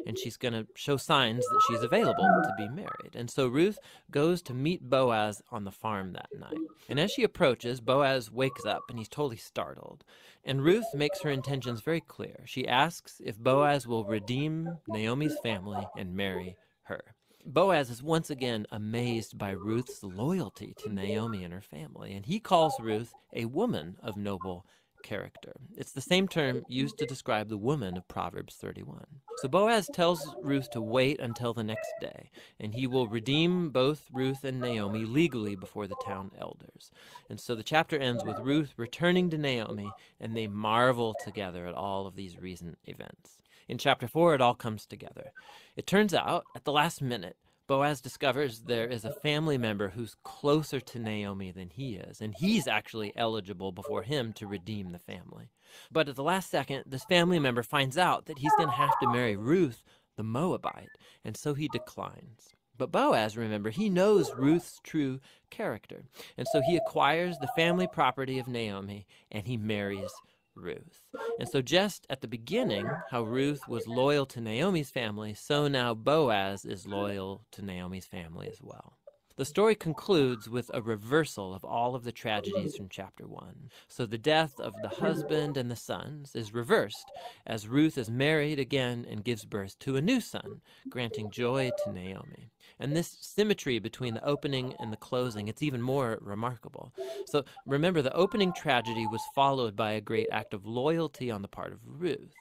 and she's going to show signs that she's available to be married. And so Ruth goes to meet Boaz on the farm that night. And as she approaches, Boaz wakes up and he's totally startled. And Ruth makes her intentions very clear. She asks if Boaz will redeem Naomi's family and marry her. Boaz is once again amazed by Ruth's loyalty to Naomi and her family, and he calls Ruth a woman of noble character. It's the same term used to describe the woman of Proverbs 31. So Boaz tells Ruth to wait until the next day, and he will redeem both Ruth and Naomi legally before the town elders. And so the chapter ends with Ruth returning to Naomi, and they marvel together at all of these recent events. In chapter 4, it all comes together. It turns out, at the last minute, Boaz discovers there is a family member who's closer to Naomi than he is, and he's actually eligible before him to redeem the family. But at the last second, this family member finds out that he's going to have to marry Ruth, the Moabite, and so he declines. But Boaz, remember, he knows Ruth's true character, and so he acquires the family property of Naomi, and he marries Ruth. And so just at the beginning, how Ruth was loyal to Naomi's family, so now Boaz is loyal to Naomi's family as well. The story concludes with a reversal of all of the tragedies from chapter 1. So the death of the husband and the sons is reversed as Ruth is married again and gives birth to a new son, granting joy to Naomi. And this symmetry between the opening and the closing, it's even more remarkable. So remember, the opening tragedy was followed by a great act of loyalty on the part of Ruth.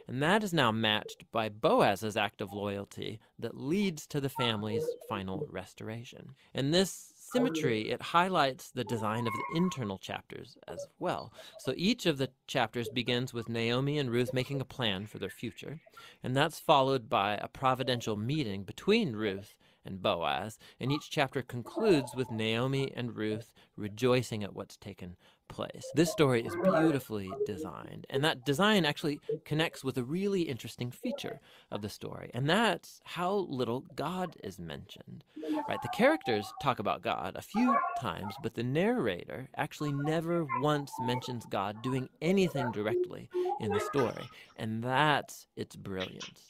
And that is now matched by Boaz's act of loyalty that leads to the family's final restoration. And this symmetry, it highlights the design of the internal chapters as well. So each of the chapters begins with Naomi and Ruth making a plan for their future, and that's followed by a providential meeting between Ruth and Boaz, and each chapter concludes with Naomi and Ruth rejoicing at what's taken place. This story is beautifully designed, and that design actually connects with a really interesting feature of the story, and that's how little God is mentioned. Right? The characters talk about God a few times, but the narrator actually never once mentions God doing anything directly in the story, and that's its brilliance.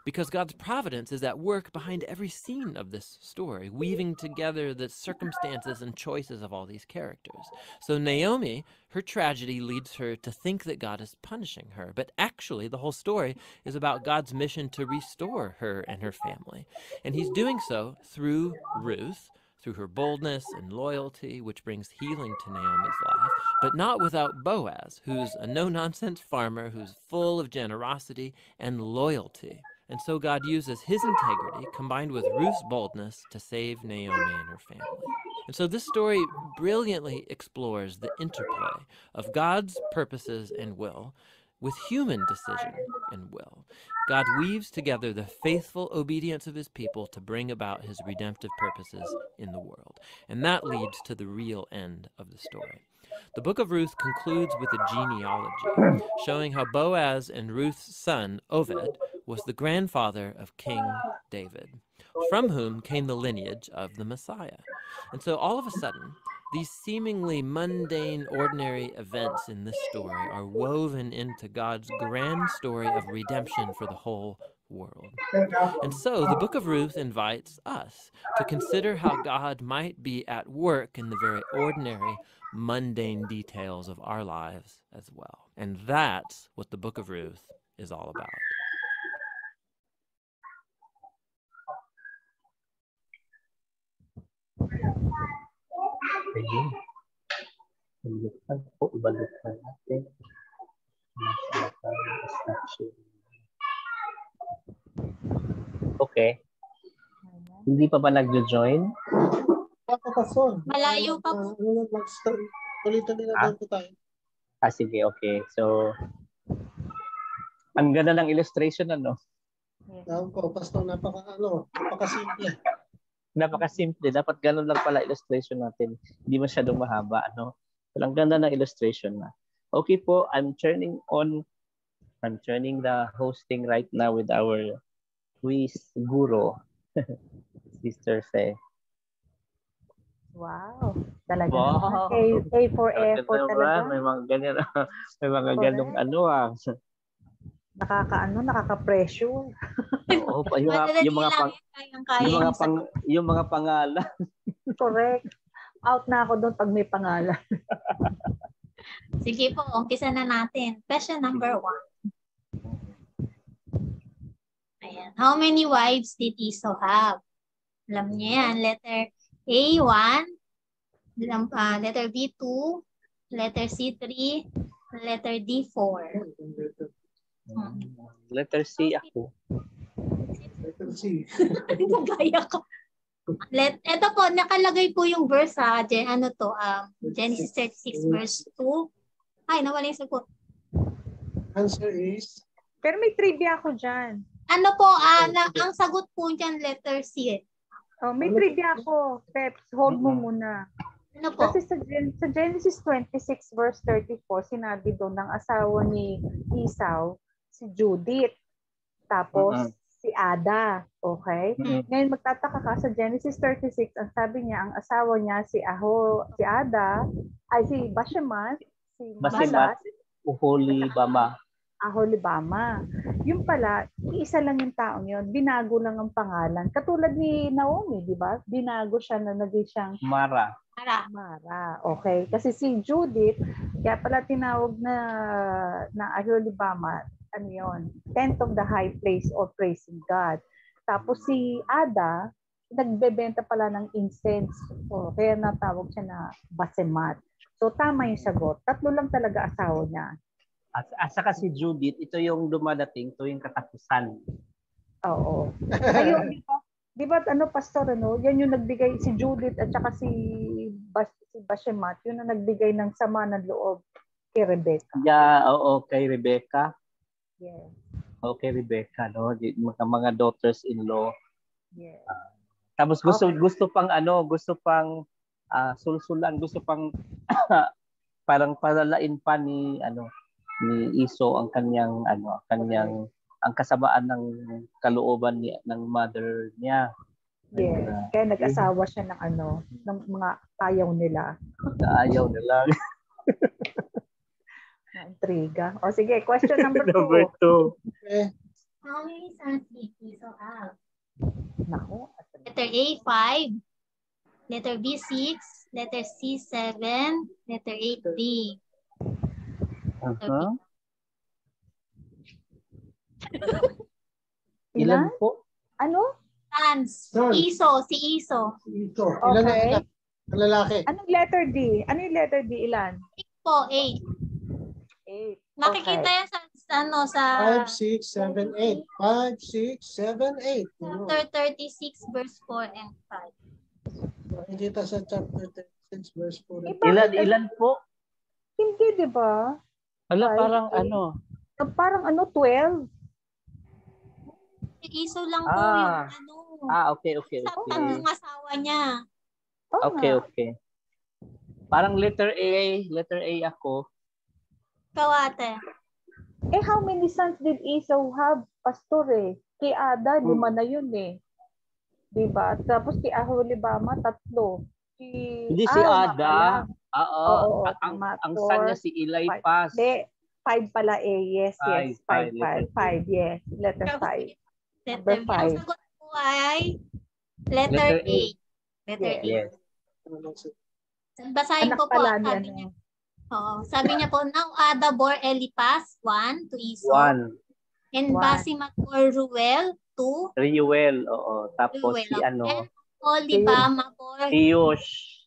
Because God's providence is at work behind every scene of this story, weaving together the circumstances and choices of all these characters. So Naomi, her tragedy leads her to think that God is punishing her, but actually the whole story is about God's mission to restore her and her family. And he's doing so through Ruth, through her boldness and loyalty, which brings healing to Naomi's life, but not without Boaz, who's a no-nonsense farmer who's full of generosity and loyalty. And so God uses his integrity combined with Ruth's boldness to save Naomi and her family. And so this story brilliantly explores the interplay of God's purposes and will with human decision and will. God weaves together the faithful obedience of his people to bring about his redemptive purposes in the world. And that leads to the real end of the story. The book of Ruth concludes with a genealogy, showing how Boaz and Ruth's son, Oved, was the grandfather of King David, from whom came the lineage of the Messiah. And so all of a sudden, these seemingly mundane, ordinary events in this story are woven into God's grand story of redemption for the whole world. And so the book of Ruth invites us to consider how God might be at work in the very ordinary, mundane details of our lives as well. And that's what the book of Ruth is all about. Balikan natin. Okay. Hindi pa ba nag-join? Malayo pa po. Ulitin na lang po tayo. Sige, okay. So, ang ganda ng illustration, ano? Yes. Tawag ko, Pastor, napakasimple. Napakasimple. Dapat ganun lang pala illustration natin. Hindi masyadong mahaba. Ano? Walang ganda ng illustration na. Okay po, I'm turning the hosting right now with our quiz guru, Sister Faye. Wow. Talaga Wow. naman. A for effort talaga. May mga ganyan. May mga Correct. ganong ano. Nakaka-pressure. Oo, yung mga pangalan. Correct. Out na ako doon pag may pangalan. Sige po, umpisa na natin. Question number 1. Ayan. How many wives did Esau have? Alam niyo yan. Letter A, 1. Letter B, 2. Letter C, 3. Letter D, 4. Letter C ako. Letter C. Nagaya ko. Ito po, nakalagay po yung verse sa Genesis 36 verse 2. Ay, nawala yung sagot. Answer is? Pero may trivia ako dyan. Ano po, ang sagot po dyan, letter C. Oh, may trivia ako. Peps, hold mo muna. Ano po? Kasi sa Genesis 26 verse 34, sinabi doon ng asawa ni Esau, si Judith. Tapos si Ada. Okay? Ngayon magtataka ka sa Genesis 36, ang sabi niya, ang asawa niya si Ada, ay si Bashemat, si Mahalat, Oholibama. Aholibama. Yung pala, isa lang yung taong yun. Binago lang ang pangalan. Katulad ni Naomi, di ba? Binago siya na naging siyang Mara. Okay. Kasi si Judith, kaya pala tinawag na Aholibama, ano yun? Tent of the high place or praising God. Tapos si Ada, nagbebenta pala ng incense. Kaya natawag siya na Basemat. So tama yung sagot. 3 lang talaga asawa niya. At saka si Judith, ito yung dumadating, ito yung katapusan. Oo. Ayun, di ba pastor, yan yung nagbigay si Judith at saka si Bashemat, yun ang nagbigay ng sama ng loob kay Rebecca. Yeah, oo, kay Rebecca. Yes. Okay, Rebecca, no? Mga daughters-in-law. Yes. Tapos gusto pang sulsulan, gusto pang parang palalain pa ni Esau ang kanyang ang kasabaan ng kalooban ng mother niya. Yes. Kaya nag-asawa siya ng mga ayaw nila. Ayaw nila. Na-intriga. O sige, question number 2. Number 2. Okay. How many sons did Esau have? Naku. Letter A, 5. Letter B, 6. Letter C, 7. Letter 8, D. Ilan po? Ano? Sons. Sons. Si Esau. Ito. Ilan Okay. na ang lalaki? Anong letter D? Ano yung letter D? Ilan? 8 po, 8. 8. Makikita yan sa 5, 6, 7, 8. 5, 6, 7, 8. chapter 36 verse 4 and 5. Makikita sa chapter 36 verse 4. Ilan po? Hindi, di ba? Parang Parang 12. Si Esau lang po yung okay. sa tatlong asawa niya. Okay. Parang letter A ako. Kawate. How many sons did Esau have, pastor Kay Ada, 5 na yun Diba? Tapos kay Aholibama, 3. Hindi si Ada. Oo. Ang son niya si Eliphaz. 5 pala Yes. 5. Yes. Letter 5. Number 5. Ang sagot po ay letter A. Letter A. Yes. Basahin ko po. Sabi niya. Sabi niya po, now Ada bore Eliphaz, 1 to Esau. 1. And Basemat bore Reuel, 2. Reuel, oo. Tapos Reuel, si And Oholibama bore Yush,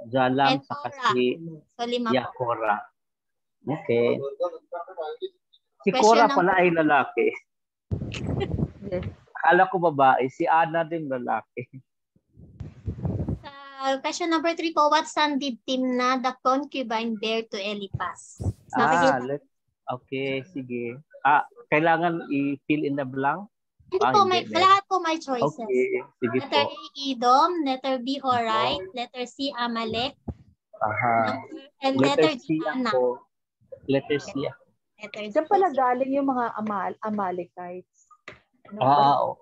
Jalam, and saka Korah. si So, 5 po. Yakora. Okay. Si Question Korah pala ay lalaki. Yes. Akala ko babae. Si Ana din lalaki. Question number 3 po, what son did Timna, the concubine, bear to Eliphaz? Okay, sige. kailangan i-fill in the blank? Hindi po, lahat po may choices. Okay, sige Letter po. A, Edom. Letter B, Horite. Letter C, Amalek. Aha. And Letter letter D, C Anak. ako. Letter C. Letter D. Diyan pala galing yung mga Amalekites. Oo.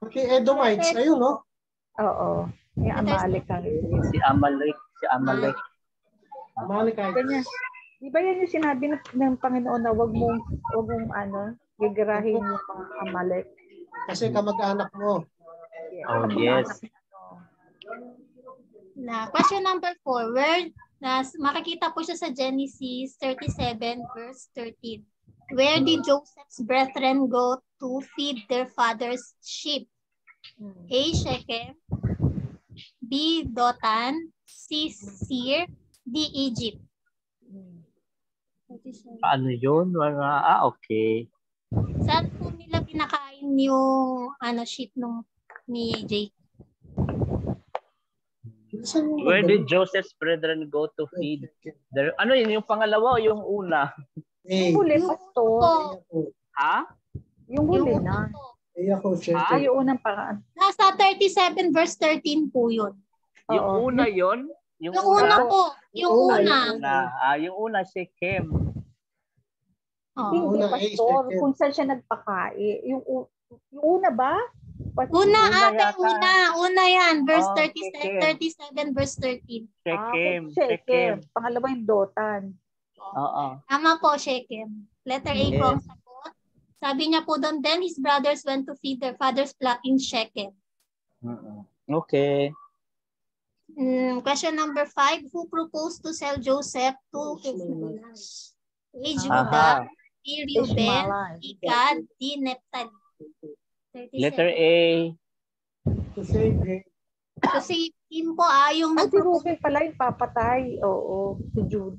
Okay, Edomites. Ayun, no? Oo. Yung Amalekites. Si Amalek. Amalekites. Ganyan. Di ba yan yung sinabi ng Panginoon na wag mong gigirahin yung mga Amalek? Kasi kamag-anak mo. Oh, yes. Question number 4. Where makikita po siya sa Genesis 37 verse 13. Where did Joseph's brethren go to feed their father's sheep? A, Shechem. B, Dothan. C, Seir. D, Egypt. Paano yun? Okay. Saan po nila pinakain yung sheep ni Jake? Where did Joseph's brethren go to feed? Ano yun? Yung pangalawa o yung una? Yung huli, pastor. Ha? Yung huli na. Yung unang paraan. Nasa 37 verse 13 po yun. Yung una yun? Yung una po. Yung una. Yung una, Shechem. Hindi, pastor. Kung saan siya nagpakain. Yung una ba? Una yan. Verse 37 verse 13. Shechem. Pangalawa yung Dothan. Oo. Tama po, Shechem. Letter A po ang sagot. Sabi niya po doon, then his brothers went to feed their father's flock in Shechem. Okay. Question number 5. Who proposed to sell Joseph to A, Judah, B, Reuben, B, Gad, D, Naphtali? Letter A. To save him. Kasi him po yung si Reuben pala yung papatay. Oo.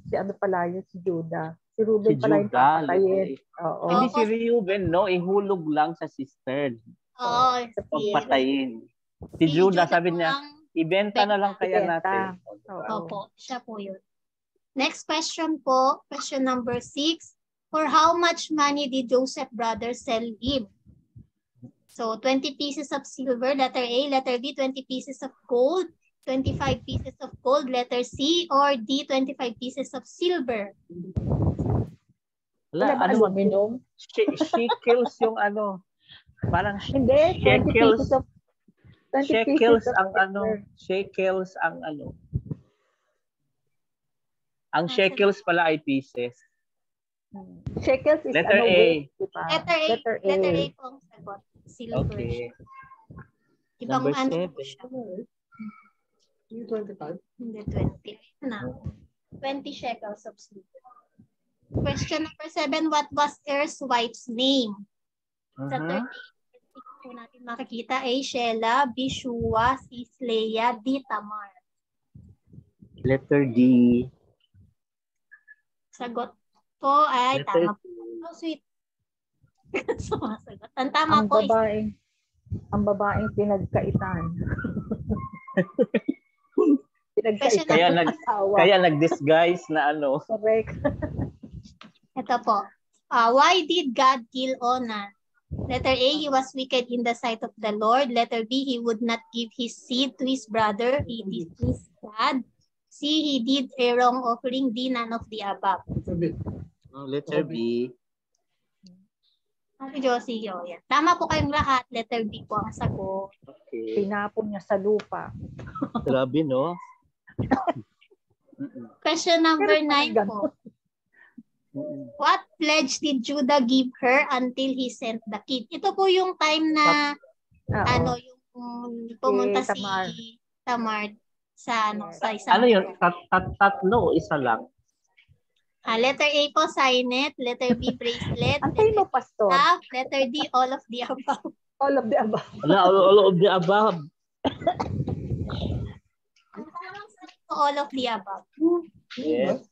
Si ano pala yun? Si Judah. Si Reuben pala yung papatayin. Oo. Hindi si Reuben, no? Ihulog lang sa sister. Oo. Pagpatayin. Si Judah, sabi niya, ibenta na lang kaya natin. Opo, siya po yun. Next question po, question number 6. For how much money did Joseph brothers sell him? So, 20 pieces of silver, letter A. Letter B, 20 pieces of gold. 25 pieces of gold, letter C. Or D, 25 pieces of silver. Aluminum? Shekels yung parang hindi, 20 pieces of Shekels ang Ang shekels pala ay pieces. Shekels is letter A. Letter A po ang sagot. Silver. Okay. Ibang Number 7. siya. 25? Hindi, 20. 20 shekels of silver. Question number 7. What was Er's wife's name? Sa 30 po natin makikita. A, Sheila. B, Shua. C, Leia. D, Tamar. Letter D. Sagot po ay tama po. Oh, sweet. Sumasagot. Ang tama po ang babaeng pinagkaitan. Kaya nag-disguise na Correct. Ito po. Why did God kill Onan? Letter A, he was wicked in the sight of the Lord. Letter B, he would not give his seed to his brother. He displeased God. C, he did a wrong offering. D, none of the above. Letter B. Josie, yan. Tama po kayong lahat. Letter B po ang sagot. Okay. Pinapon niya sa lupa. Grabe, no? Question number 9 po. What pledge did Judah give her until he sent the kid? Ito po yung time na yung pumunta si Tamar sa isang. Ano yun? Tatlo o isa lang? Letter A po, signet. Letter B, bracelet. Antay mo, pastor. Letter D, all of the above. All of the above. All of the above. All of the above. Yes.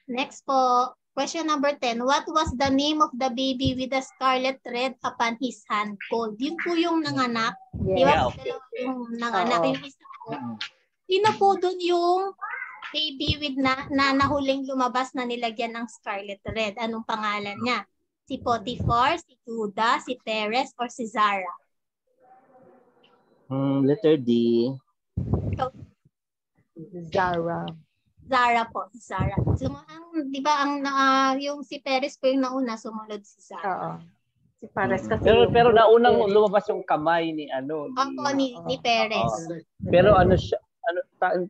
Next po, question number 10. What was the name of the baby with the scarlet thread upon his hand? Gold. Yun po yung nanganak. Yes. Di ba? Yung nanganak. Yung isa po. Sino po dun yung baby with na nahuling lumabas na nilagyan ng scarlet red. Anong pangalan niya? Si Potiphar, si Judah, si Perez, or si Zara? Letter D. Zara. Zara po, Zara. So, di ba yung si Perez po yung nauna, sumunod si Zara. Oo. Si Perez kasi Pero naunang lumabas yung kamay ni ano. Opo, ni Perez. Pero ano siya,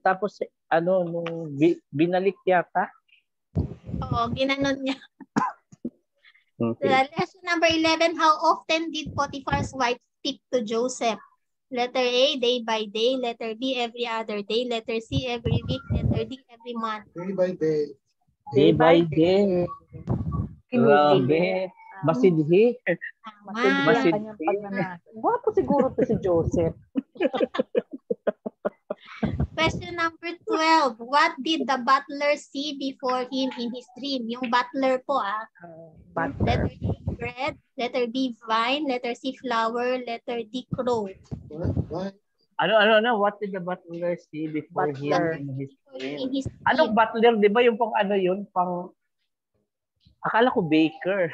tapos nung binalik yata. Oo, ginanon niya. Okay. Lesson number 11, how often did Potiphar's wife speak to Joseph? Letter A, day by day. Letter B, every other day. Letter C, every week. Letter D, every month. Day by day. Day by day. Grabe. Masidhi. Tama. Guwapo siguro to si Joseph. Question number 12. What did the butler see before him in his dream? Yung butler po Butler. Letter A, bread. Letter B, vine. Letter C, flower. Letter D, crow. What? Ano? What did the butler see before Butler. him in his dream? In his Anong dream. butler? Di ba yung pang ano yun? Akala ko baker.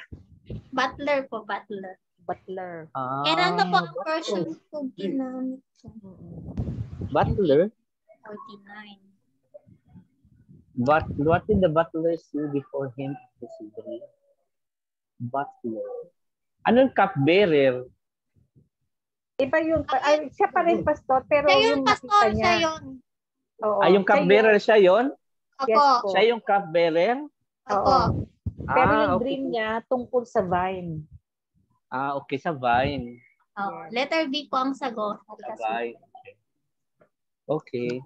Butler po, butler. Butler. Kailan na po ang version po ginamit? Butler? 49. But what did the butler see before him in his dream? Butler. Anong cupbearer? Iba yun. Siya pa rin pastor, pero Siya yun, yung pastor, nakita niya. siya yun. Oo, Yung cupbearer siya yun? Opo. Yes po. Siya yung cupbearer? Opo. Pero yung okay. dream niya tungkol sa vine. Okay, sa vine. Letter B po ang sagot. Sa vine. Okay.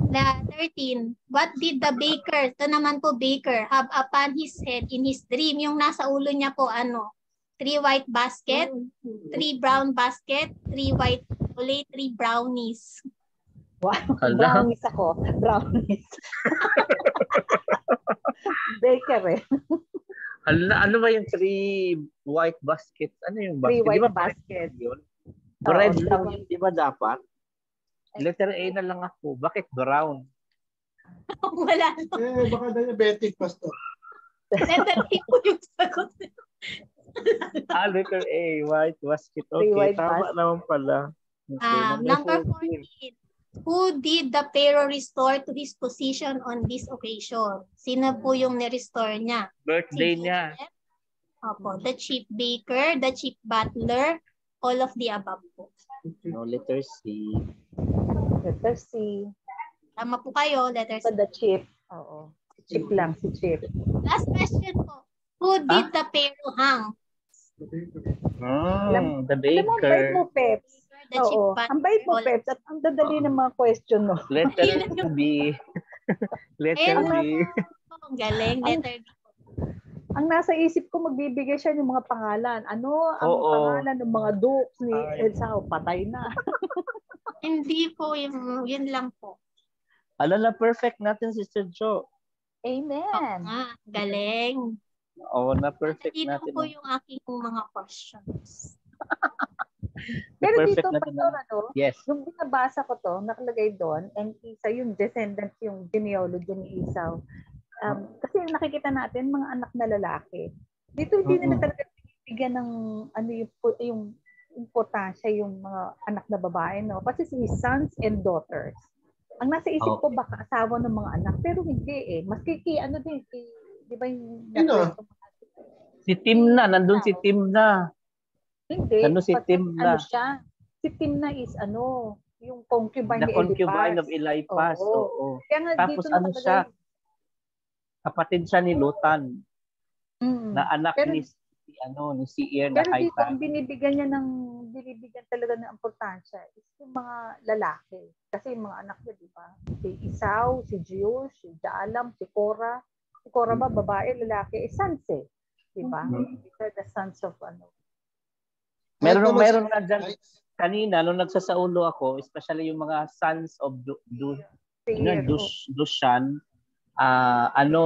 Na 13. What did the baker, ito naman po baker, have upon his head in his dream? Yung nasa ulo niya po 3 white basket, 3 brown basket, 3 white chocolate, 3 brownies. Wow. Hala. Brownies ako. Brownies. Baker eh. Ano ba yung 3 white baskets? Ano yung basket? 3 white Di ba basket. yun? Bread Oo, lang yun, di ba dapat? Letter A na lang ako. Bakit brown? Wala no. Baka diabetic, pastor. Letter A po yung sagot. Letter A, white basket. 3 Okay, white tama basket. naman pala. Okay, Number 14. Who did the Pharaoh restore to his position on this occasion? Sino po yung ni-restore niya? Birthday Si niya. Joseph? Opo. The chief baker, the chief butler, all of the above po. No, letter C. Letter C. Tama po kayo, letter C. The chip. Oo. Si chip lang, si chip. Last question po. Who did the Pharaoh hang? The Alam mo, ang bait baker. mo, Peps. The chief Oo. butler. Ang bait mo, Peps. At ang dadali ng mga question mo. Letter B. Letter B. Ang galing, letter B. Ang nasa isip ko, magbibigay siya ng mga pangalan. Ano ang Oo. pangalan ng mga dukes ni Elsa? Patay na. Hindi po, yun lang po. Na perfect natin, Sister Jo. Amen. Galing. Na-perfect Hindi lang natin. po yung aking mga questions. Pero Perfect dito, natin Pastor, Yes. yung binabasa ko to, nakalagay doon, and Isa, yung descendants, yung genealogy ni Esau. Kasi nakikita natin, mga anak na lalaki. Dito, hindi nila talaga binibigyan ng yung importansya yung mga anak na babae, no? Kasi si sons and daughters. Ang nasa isip ko, baka asawa ng mga anak, pero hindi eh. Maski di ba yung... Si Timna, nandun si Timna. Hindi. Si Timna? Siya? Si Timna is yung concubine The ni Eliphaz. concubine of Eliphaz. Oo. Kaya nga, Tapos dito siya? Kapatid siya ni Lutan. Na anak pero, ni Seir na pero Haita. dito, ang binibigyan talaga ng importansya is yung mga lalaki. Kasi yung mga anak niya, di ba? Si Esau, si Jeush, si Jaalam, si Korah. Si Korah ba, babae, lalaki, sons eh. Di ba? These are the sons of Meron na dyan. Kanina, nung nagsasaulo ako, especially yung mga sons of Dushan,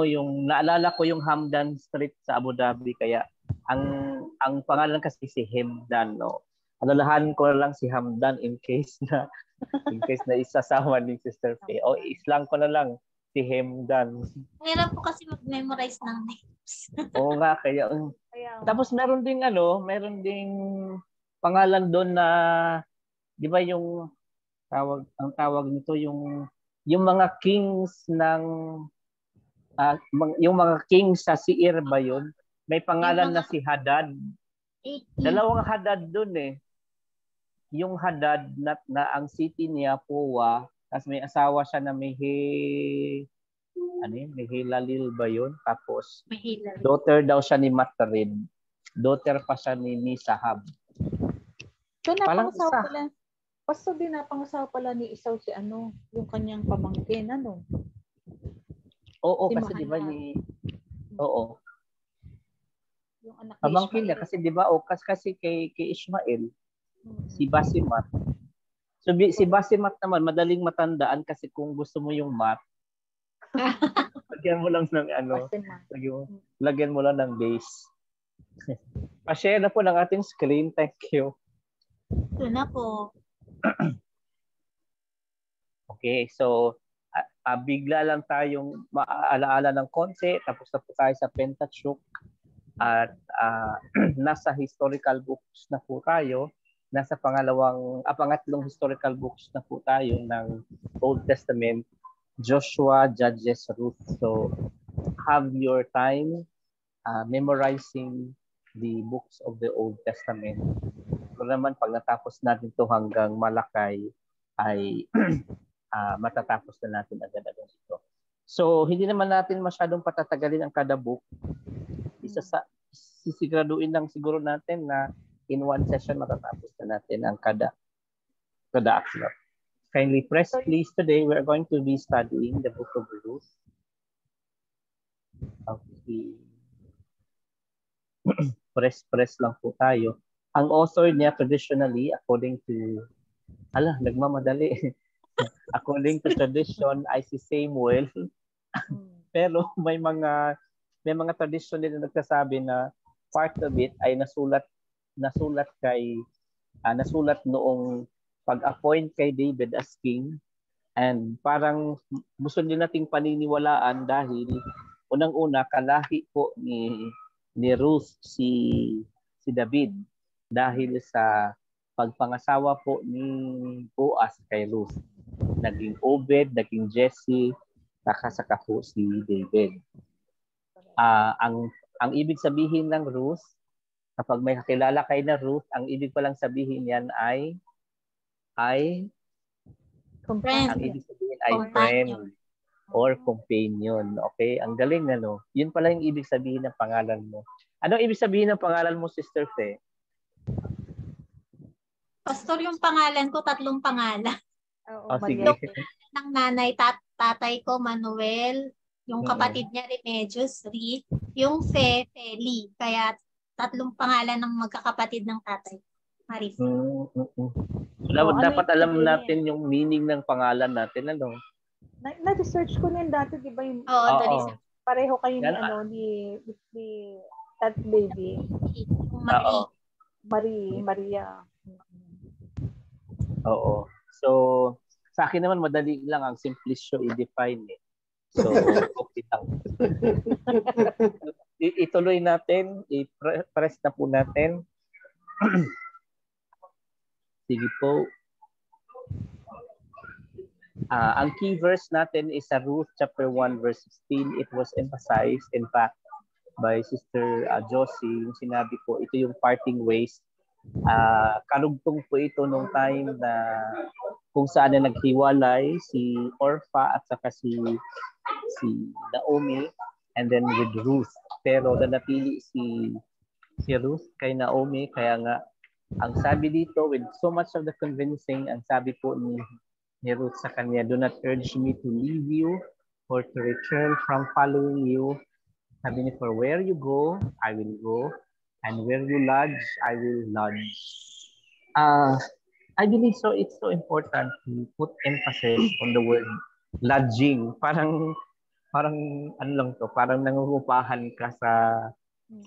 yung naalala ko yung Hamdan Street sa Abu Dhabi, kaya ang pangalan kasi si Hamdan, no. Alalahan ko lang si Hamdan in case na isasawa ni Sister Faye. Islang ko na lang. si Hemdan. Mahirap po kasi mag-memorize ng names. Oo nga, kaya. Tapos meron ding pangalan doon na, di ba yung ang tawag nito yung mga kings ng yung mga kings sa Seir ba yun? May pangalan na si Hadad. 18. Dalawang Hadad doon eh. Yung Hadad na ang city niya Puwa, tapos may asawa siya na may Hilalil ba yun? Tapos daughter daw siya ni Matred. Daughter pa siya ni Nisahab. So napangasawa pala. Basta din napangasawa pala ni Isaw si yung kanyang pamangkin, Oo, si kasi di ba Oo. Yung anak ni Pamangkin niya Ishmael. kasi di ba kasi kay Ishmael si Basimat. So si Basimat naman madaling matandaan kasi kung gusto mo yung math, lagyan mo lang ng lagyan mo lang ng base. Pa-share na po ng ating screen. Thank you. Ito na po. Okay, so bigla lang tayong maaalaala ng konti, tapos na po tayo sa Pentateuch at nasa historical books na po tayo. Nasa pangatlong historical books na po tayo ng Old Testament, Joshua, Judges, Ruth. So have your time memorizing the books of the Old Testament. So naman pag natapos natin to hanggang Malakay ay matatapos na natin agad-agad ito. So hindi naman natin masyadong patatagalin ang kada book. Sisiguraduhin lang siguro natin na in one session matatapos na natin ang kada aklat. Kindly press please. Today we are going to be studying the book of Ruth. Okay. Press lang po tayo. Ang author niya traditionally according to nagmamadali. According to tradition ay si Samuel. Pero may mga tradition din na nagsasabi na part of it ay nasulat noong pag-appoint kay David as king, and parang gusto din nating paniniwalaan dahil unang-una kalahi po ni Ruth si David dahil sa pagpangasawa po ni Boaz kay Ruth. Naging Obed, naging Jesse, saka po si David. Ang ibig sabihin ng Ruth, kapag may kakilala kay na Ruth, ang ibig palang sabihin yan ay Friend. Ang ibig sabihin ay friend or companion. Okay? Ang galing Yun pala yung ibig sabihin ng pangalan mo. Ano ibig sabihin ng pangalan mo, Sister Fe? Pastor, yung pangalan ko, 3 pangalan. Sige. Ng nanay, tatay ko, Manuel. Yung kapatid niya, Remedios, Rick. Yung Feli. Kaya 3 pangalan ng magkakapatid ng tatay. Maris. Dapat alam natin yung meaning ng pangalan natin. Na-research ko na dati, di ba? Oo. Pareho kayo ni that baby. Maria. Oo. So, sa akin naman madali lang ang simplisyo i-define eh. So, okay lang. Ituloy natin, i-press na po natin. Sige po. Ang key verse natin is sa Ruth chapter 1 verse 16. It was emphasized in fact by Sister Josie. Yung sinabi po, ito yung parting ways. Karugtong po ito nung time na kung saan na naghiwalay si Orpha at saka si Naomi, and then with Ruth. Pero nanatili si Ruth kay Naomi, kaya nga ang sabi dito with so much of the convincing, ang sabi po ni Ruth sa kanya, do not urge me to leave you or to return from following you. Sabi niya, for where you go, I will go, and where you lodge, I will lodge. I believe so. It's so important to put emphasis on the word lodging. Parang ano lang to, parang nangungupahan ka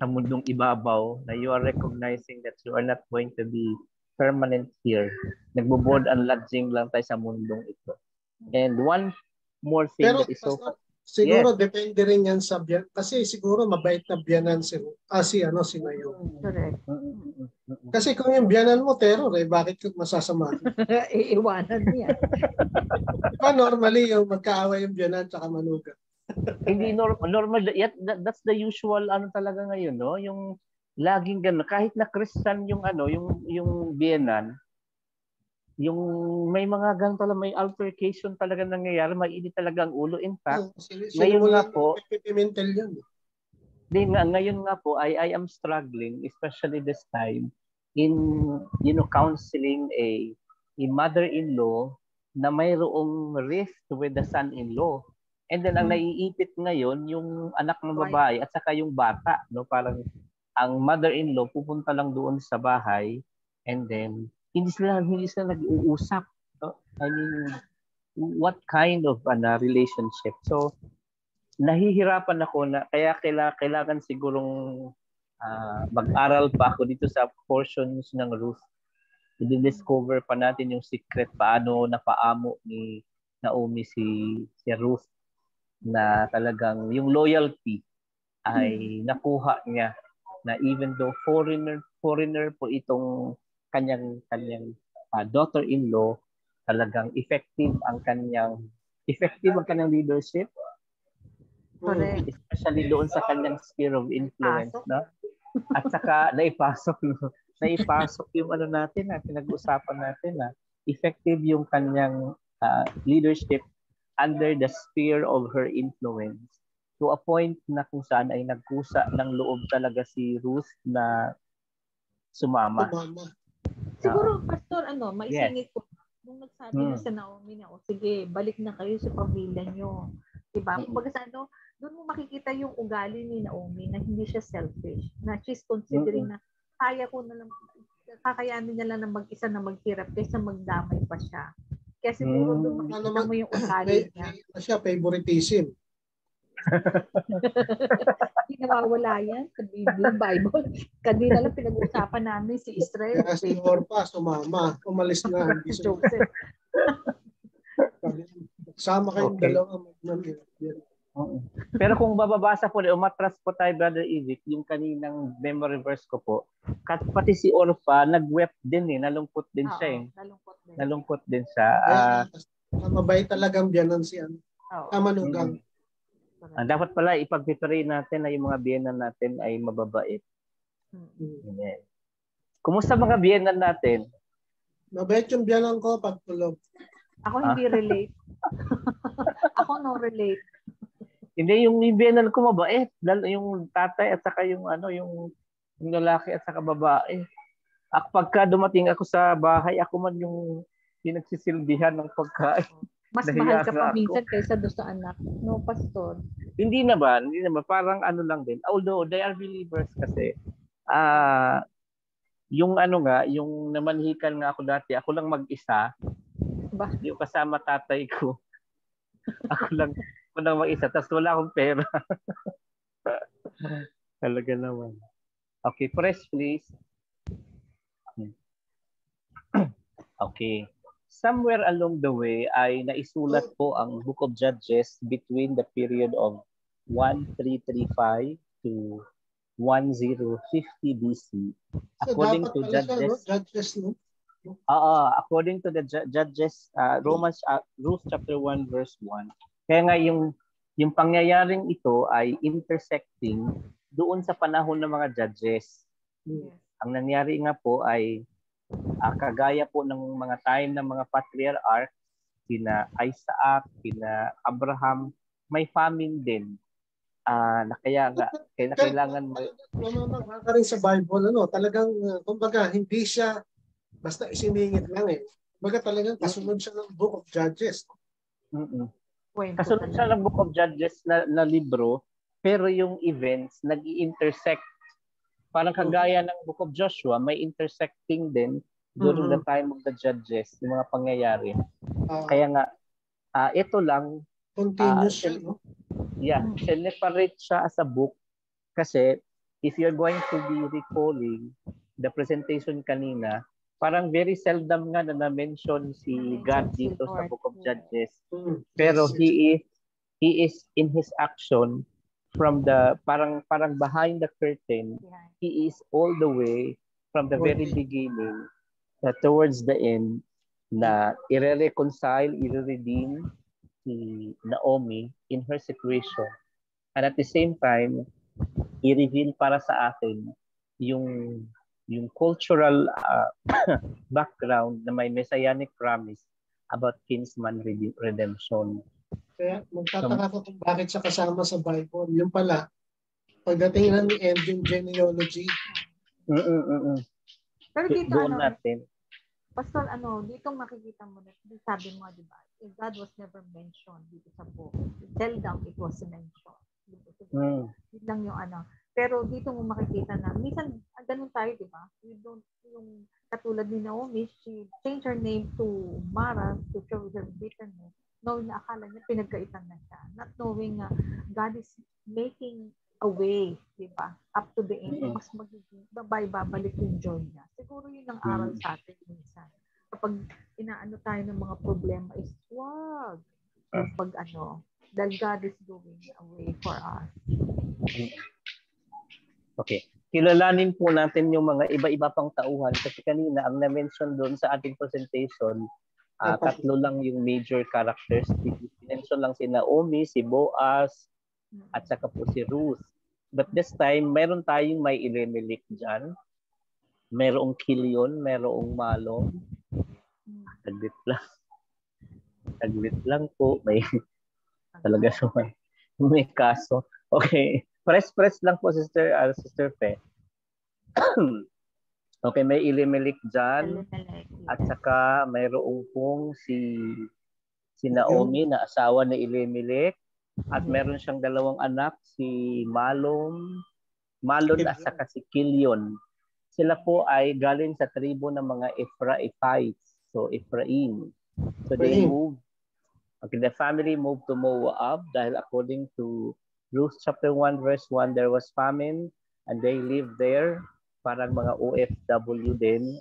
sa mundong ibabaw na you are recognizing that you are not going to be permanent here. Nagbo-board and lodging lang tayo sa mundong ito. And more thing Pero that is so... siguro depende rin yan sa biyan. Kasi siguro mabait na biyanan si Nayo. Correct. Kasi kung yung biyanan mo terror, bakit ka masasama? Iiwanan niya. Diba normally yung magkaaway yung biyanan tsaka manugang? Hindi normal. That's the usual talaga ngayon, no? Yung laging gano'n. Kahit na Christian yung yung biyanan, yung may mga ganun talaga, may altercation talaga nangyayari, mainit talaga ang ulo. In fact, ngayon nga po, ngayon nga po, I am struggling, especially this time, in counseling a mother-in-law na mayroong rift with the son-in-law. And then ang naiipit ngayon, yung anak ng babae at saka yung bata. No? Parang ang mother-in-law pupunta lang doon sa bahay and then hindi sila nag-uusap. No? I mean, what kind of relationship? So, nahihirapan ako na kaya kailangan sigurong mag-aral pa ako dito sa portions ng Ruth. I-discover pa natin yung secret paano napaamo ni Naomi si Ruth na talagang yung loyalty ay nakuha niya na even though foreigner po itong kanyang daughter-in-law, talagang effective ang kanyang leadership. Correct. Especially doon sa kanyang sphere of influence, no? At saka naipasok yung natin na pinag-usapan natin na effective yung kanyang leadership under the sphere of her influence to a point na kung saan ay nagkusa ng loob talaga si Ruth na sumama. Siguro, Pastor, maisingit ko. Nung nagsabi niya sa Naomi na, sige, balik na kayo sa pamilya niyo. Diba? Kumbaga sa doon mo makikita yung ugali ni Naomi na hindi siya selfish. Na she's considering na kakayanin niya lang na mag-isa na maghirap kaysa magdamay pa siya. Kaya siguro doon makikita mo yung ugali niya. Siya, favoritism. Hindi nawawala yan sa Bible. Kanina lang pinag-usapan namin si Israel. Kaya si Orpa sumama. Umalis na. Si Joseph. Sama kayong dalawa. Pero kung bababasa po, umatras po tayo, Brother Ivic, yung kaninang memory verse ko po, pati si Orpa, nag-wept din nalungkot din siya Nalungkot din siya. Mabait talagang biyanan si Manugang. Dapat pala ipag-pray natin na yung mga biyenan natin ay mababait. Kumusta mga biyenan natin? Mabait yung biyanan ko pag tulog. Ako hindi relate. Ako no relate. Hindi, yung biyenan ko mabait. Yung tatay at saka yung yung lalaki at saka babae. Pagka dumating ako sa bahay, ako man yung pinagsisilbihan ng pagkain. Mas mahal ka pa minsan kaysa doon sa anak. No, Pastor? Hindi naman. Parang lang din. Although they are believers kasi, yung yung namanhikan nga ako dati, ako lang mag-isa. Yung kasama tatay ko. Ako lang mag-isa. Tapos wala akong pera. Talaga naman. Okay, press please. Okay. Somewhere along the way ay naisulat po ang Book of Judges between the period of 1335 to 1050 BC. According to Judges, according to the Judges, Ruth chapter 1 verse 1. Kaya nga yung pangyayaring ito ay intersecting doon sa panahon ng mga Judges. Ang nangyari nga po ay kagaya po ng mga time ng mga patriarch, kina Isaac, kina Abraham, may famine din. Kaya kailangan ka rin sa Bible, talagang kumbaga hindi siya basta isiningit lang Kumbaga talagang kasunod siya ng Book of Judges. Kasunod siya ng Book of Judges na libro, pero yung events nag-i-intersect. Parang kagaya ng Book of Joshua, may intersecting din during the time of the Judges, yung mga pangyayari. Kaya nga, ito lang, continuous siya, no? Yeah, separate siya as a book kasi if you're going to be recalling the presentation kanina, parang very seldom nga na na-mention si God Si dito sa Lord. Book of Judges. Mm. Pero Yes, he is in his action from the parang behind the curtain. Behind. He is all the way from the very beginning towards the end na i-reconcile, i-redeem si Naomi in her situation. And at the same time, i-reveal para sa atin yung cultural background na may messianic promise about kinsman redemption. Kaya magtataka ko kung bakit siya kasama sa Bible. Yung pala, pagdating na ni end yung genealogy. Pero dito, Doon natin. Pastor, dito makikita mo na, sabi mo, di ba, God was never mentioned dito sa book. Seldom it was mentioned. Yun lang yung Pero dito mo makikita na, minsan, ganun tayo, di ba? Yung katulad ni Naomi, she changed her name to Mara to show her bitterness. Knowing na akala niya pinagkaitan na siya. Not knowing God is making a way, di ba? Up to the end, mas magiging babalik yung joy niya. Siguro yun ang aral sa atin minsan. Kapag inaano tayo ng mga problema is wag. Pag dahil God is doing a way for us. Okay. Kilalanin po natin yung mga iba-iba pang tauhan kasi kanina ang na-mention doon sa ating presentation, tatlo lang yung major characters. I-mention lang si Naomi, si Boaz, at saka po si Ruth. But this time, meron tayong may Elimelech dyan. Merong Kilion, merong Malong. Saglit lang po. May talaga may kaso. Okay. Press lang po, Sister Fe. Okay, may Elimelech dyan. At saka mayroong pong si Naomi na asawa ni Elimelech. At meron siyang dalawang anak, si Malon at saka si Kilion. Sila po ay galing sa tribo ng mga Ephraimites. So, Ephraim. So, the family moved to Moab dahil according to Ruth chapter 1 verse 1, there was famine and they lived there. Parang mga OFW din.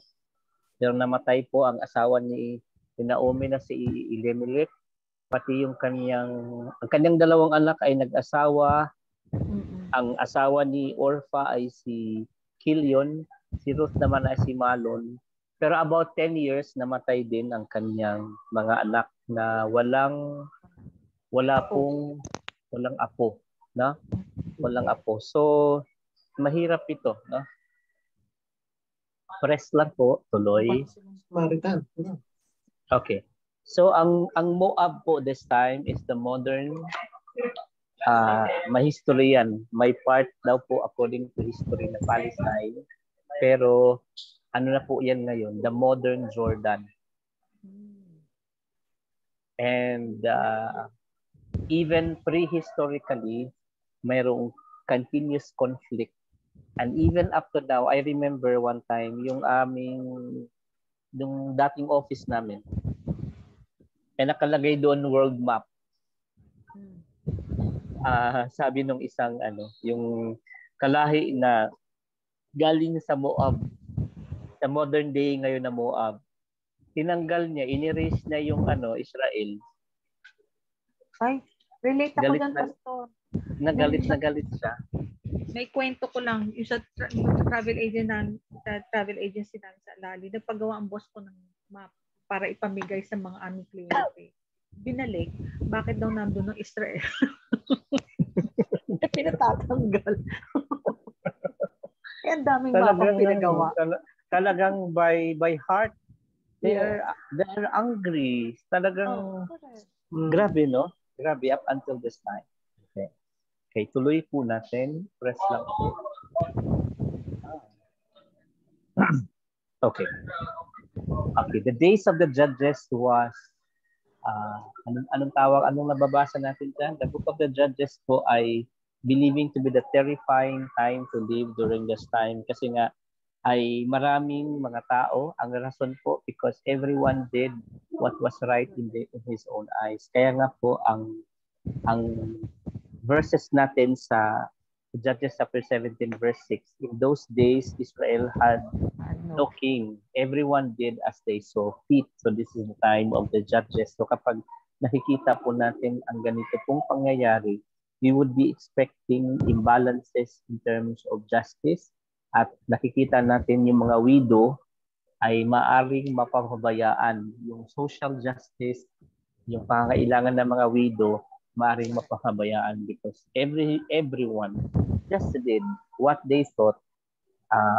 Pero namatay po ang asawa ni Naomi na si Elimelech. Pati yung kanyang dalawang anak ay nag-asawa. Ang asawa ni Orpha ay si Kilion, si Ruth naman ay si Malon. Pero about 10 years namatay din ang kanyang mga anak na walang apo, no? Walang apo. So mahirap ito, no? Press lang po, tuloy. Maritan. Okay. So ang Moab po this time is the modern ma-history yan. May part daw po according to history na Palestine. Pero ano na po yan ngayon? The modern Jordan. And even prehistorically, mayroong continuous conflict. And even up to now, I remember one time yung dating office namin. Eh nakalagay doon world map. Sabi nung isang yung kalahi na galing sa Moab, sa modern day ngayon na Moab, tinanggal niya, in-erase niya yung Israel. Ay, relate ako dyan, Pastor. Nagalit siya. May kwento ko lang, yung sa travel agency namin sa Lali, nagpagawa ang boss ko ng map para ipamigay sa mga aming kliyente. Binalik, bakit daw nandun ng Israel? Pinatatanggal. Kaya ang daming mapang pinagawa. Talagang by heart, they're angry. Talagang grabe, no? Grabe up until this time. Okay, tuloy po natin. Press lang po. Okay. Okay, the days of the judges was anong nababasa natin dyan? The book of the judges po ay believing to be the terrifying time to live during this time kasi nga ay maraming mga tao. Ang rason po because everyone did what was right in his own eyes. Kaya nga po ang verses natin sa Judges chapter 17 verse 6. In those days, Israel had no king. Everyone did as they saw fit. So this is the time of the judges. So kapag nakikita po natin ang ganito pong pangyayari, we would be expecting imbalances in terms of justice. At nakikita natin yung mga widow ay maaring mapapabayaan. Yung social justice, yung pangangailangan ng mga widow, maaring mapapabayaan because everyone just did what they thought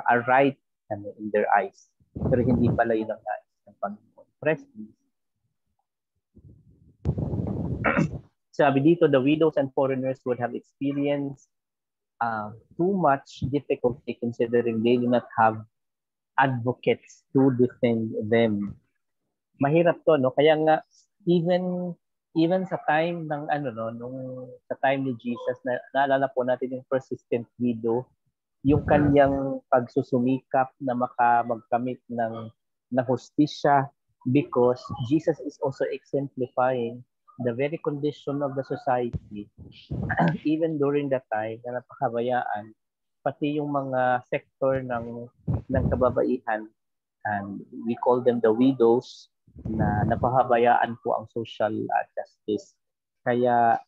are right in their eyes. Pero hindi pala yun ang eyes ng Panginoon. Press please. Sabi dito, the widows and foreigners would have experienced too much difficulty considering they do not have advocates to defend them. Mahirap to, no? Kaya nga, even sa time ng sa time ni Jesus, naalala po natin yung persistent widow, yung kanyang pagsusumikap na magkamit ng hustisya because Jesus is also exemplifying the very condition of the society even during that time na napakabayaan, pati yung mga sector ng kababaihan, and we call them the widows, na napahabayaan po ang social justice. Kaya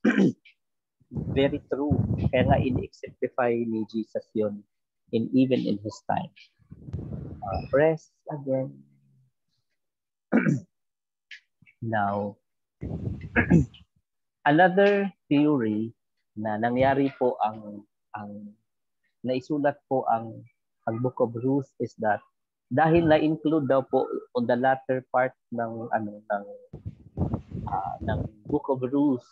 very true. Kaya nga in-exemplify ni Jesus yun even in his time. Press again. Now, another theory na nangyari po ang naisulat po ang Book of Ruth is that dahil na-include daw po on the latter part ng Book of Ruth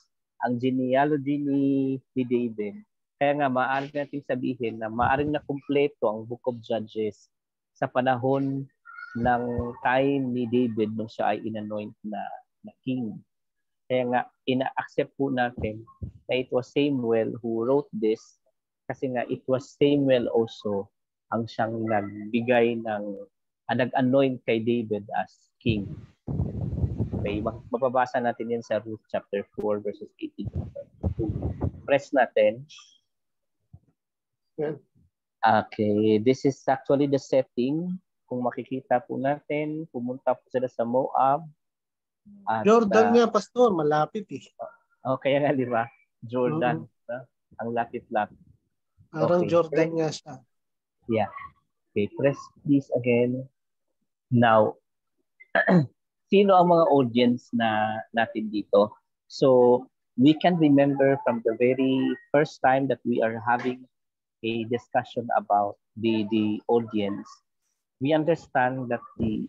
ang genealogy ni David, kaya nga maaari natin sabihin na maaring nakumpleto ang Book of Judges sa panahon ng time ni David nung siya ay inanoint na king. Kaya nga ina-accept po natin na it was Samuel who wrote this kasi nga it was Samuel also ang siyang nagbigay nag-anoint kay David as king. Okay, mababasa natin yan sa Ruth chapter 4 verses 18 to 22. Press natin. Yeah. Okay, this is actually the setting. Kung makikita po natin, pumunta po sila sa Moab. At, Jordan nga, Pastor, malapit eh. Okay nga, di ba? Jordan. Ang lapit-lapit. Parang okay. Jordan nga siya. Yeah. Okay, press please again. Now, sino ang mga audience natin dito? So, we can remember from the very first time that we are having a discussion about the audience. We understand that the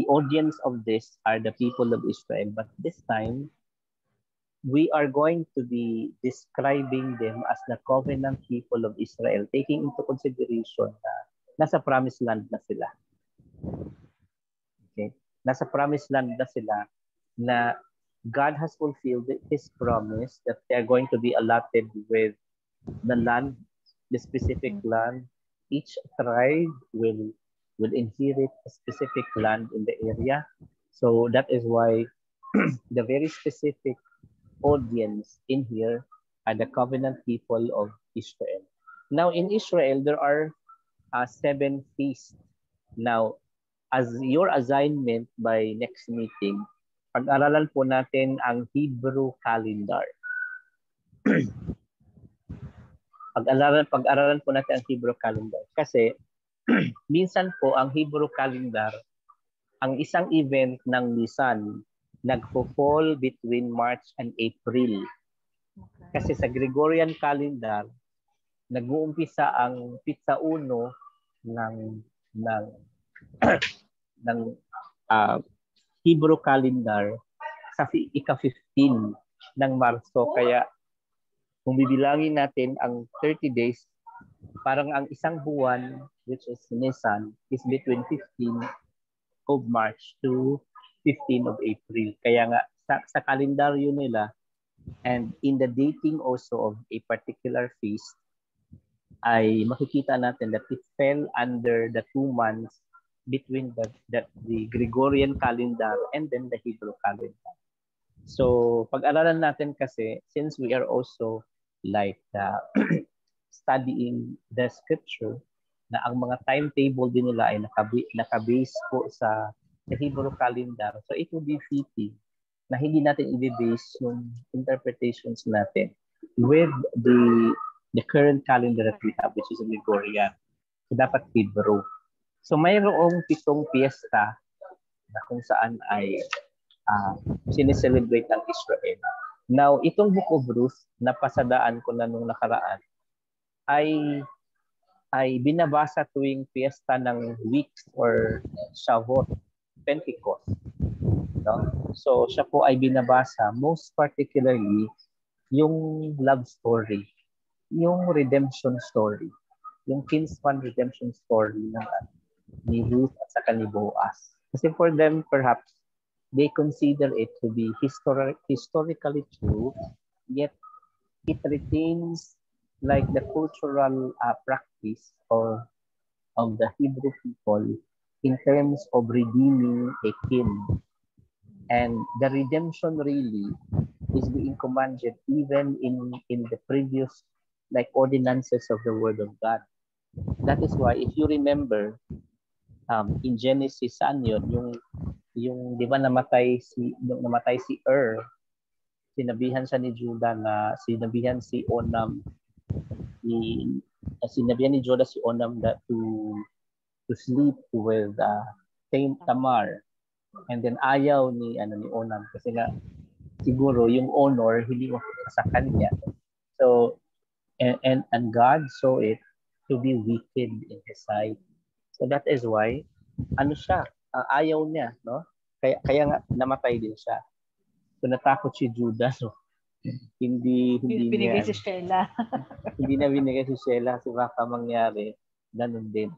audience of this are the people of Israel, but this time we are going to be describing them as the covenant people of Israel, taking into consideration na nasa promised land na sila. Okay? Nasa promised land na sila na God has fulfilled His promise that they are going to be allotted with the land, the specific land. Each tribe will inherit a specific land in the area. So that is why the very specific audience in here are the covenant people of Israel. Now in Israel, there are 7 feasts. Now, as your assignment by next meeting, pag-aralan po natin ang Hebrew calendar. Pag-aralan po natin ang Hebrew calendar. Kasi minsan po ang Hebrew calendar, ang isang event ng Nisan, nagpo-fall between March and April. Okay. Kasi sa Gregorian calendar, nag-uumpisa ang Pitsa Uno ng Hebrew calendar sa ika-15 ng Marso. Kaya kung bibilangin natin ang 30 days, parang ang isang buwan, which is Nisan, is between 15 of March to 15 of April. Kaya nga sa kalendaryo nila and in the dating also of a particular feast, ay makikita natin that it fell under the 2 months between the Gregorian calendar and then the Hebrew calendar. So pag-aralan natin kasi, since we are also like studying the scripture, na ang mga timetable din nila ay nakabase po sa Hebrew calendar. So it would be fitting na hindi natin i-base yung interpretations natin with the current calendar that we have, which is Gregorian. So dapat Hebrew. So mayroong 7 piyesta na kung saan ay sineselebrate ng Israel. Now, itong Book of Ruth, napasadaan ko na nung nakaraan, ay binabasa tuwing piyesta ng weeks or Shavuot, Pentecost. No? So, siya po ay binabasa most particularly yung love story, yung redemption story, yung kinsman redemption story ni Ruth at saka ni Boaz. Kasi for them, perhaps, they consider it to be historically true, yet it retains like the cultural practice of the Hebrew people in terms of redeeming a king. And the redemption really is being commanded even in the previous like ordinances of the Word of God. That is why, if you remember, in Genesis, saan yun? Yung di ba namatay si sinabihan siya ni Judah na sinabihan si Onam sinabihan ni Judah si Onam that to sleep with Tamar, and then ayaw ni Onam kasi nga siguro yung honor hindi mapunta sa kanya. So and God saw it to be wicked in his sight. So that is why ayaw niya, no? Kaya nga namatay din siya. So natakot si Judah, no? Hindi binigay niya, si Sheila. hindi na binigay si Sheila kasi baka mangyari ganun din.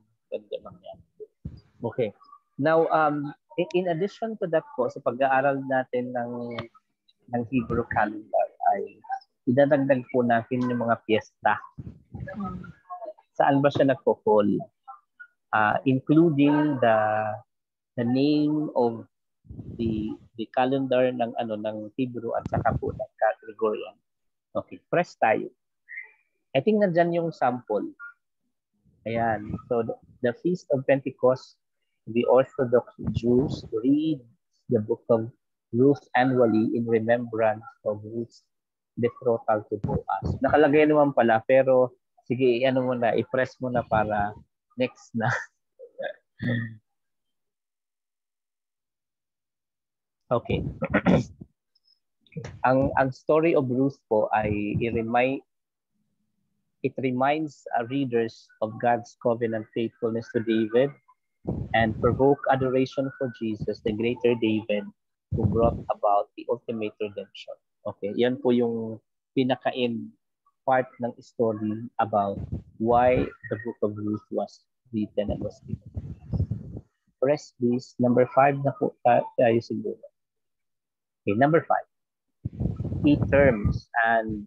Mangyari. Okay. Now, in addition to that po, sa pag-aaral natin ng Hebrew calendar ay idadagdag po natin yung mga piyesta. Saan ba siya nagpo-fall? Including the name of the calendar ng Hebrew at saka po ng Gregorian. Okay, press tayo. I think nandyan yung sample. Ayan. So the Feast of Pentecost, the Orthodox Jews read the book of Ruth annually in remembrance of Ruth's betrothal to Boaz. Nakalagay naman pala, pero sige, i-press mo na para next na. Okay. ang story of Ruth po ay it reminds readers of God's covenant faithfulness to David and provoke adoration for Jesus, the greater David, who brought about the ultimate redemption. Okay, yan po yung pinaka-end part ng story about why the book of Ruth was written and was written. Press this. Number 5 na po tayo siguro. Okay, number 5. Key terms and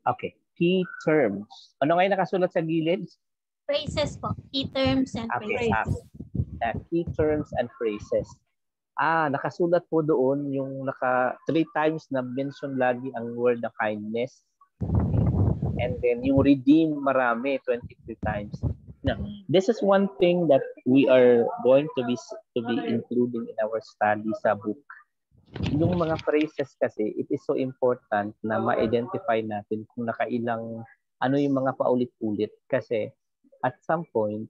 okay, key terms. Ano ngayon nakasulat sa gilid? Phrases po. Key terms and phrases. Key terms and phrases. Nakasulat po doon yung 3 times na mention lagi ang word na kindness. And then yung redeem marami, 23 times. Now, this is one thing that we are going to be including in our study sa book. Yung mga phrases kasi, it is so important na ma-identify natin kung nakailang yung mga paulit-ulit. Kasi at some point,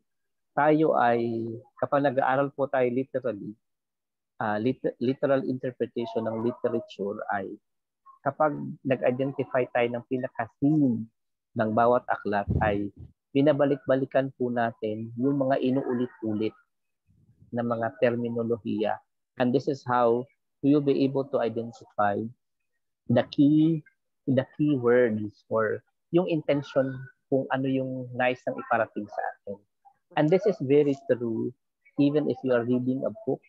tayo ay, kapag nag-aaral po tayo literally, literal interpretation ng literature ay kapag nag-identify tayo ng pinaka-theme ng bawat aklat ay binabalik-balikan po natin yung mga inuulit-ulit na mga terminolohiya. And this is how we will be able to identify the key words or yung intention kung ano yung nais ng iparating sa atin. And this is very true even if you are reading a book,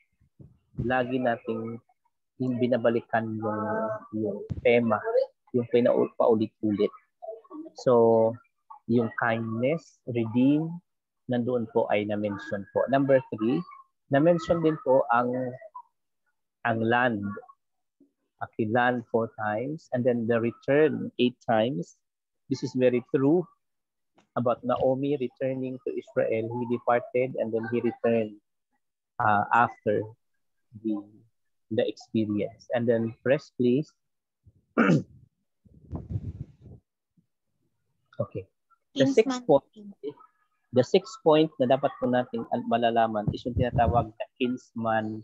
lagi nating binabalikan yung tema, yung paulit-ulit. So, yung kindness, redeem, nandoon po ay na-mention po. Number 3, na-mention din po ang land. land 4 times, and then the return 8 times. This is very true about Naomi returning to Israel. He departed and then he returned after the experience. And then press please. Okay. The sixth point na dapat po nating malalaman is yung tinatawag na kinsman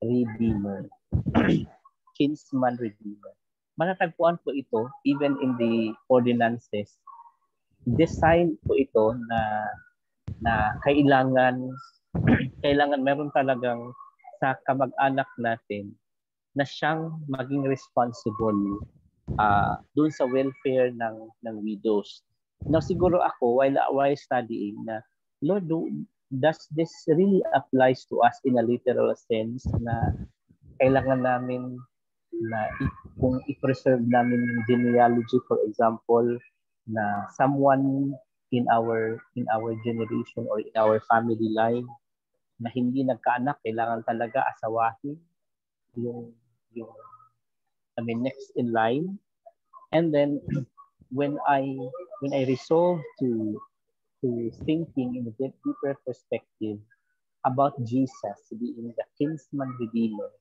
redeemer. Kinsman redeemer. Matatagpuan po ito even in the ordinances. Design po ito na kailangan meron talagang sa kamag-anak natin na siyang maging responsible doon sa welfare ng widows. Now siguro ako while studying na Lord, does this really applies to us in a literal sense na kailangan namin na kung i-preserve namin yung genealogy, for example, na someone in our generation or in our family line na hindi nagkaanak, kailangan talaga asawahin yung next in line. And then when I resolve to thinking in a deeper perspective about Jesus being the kinsman redeemer,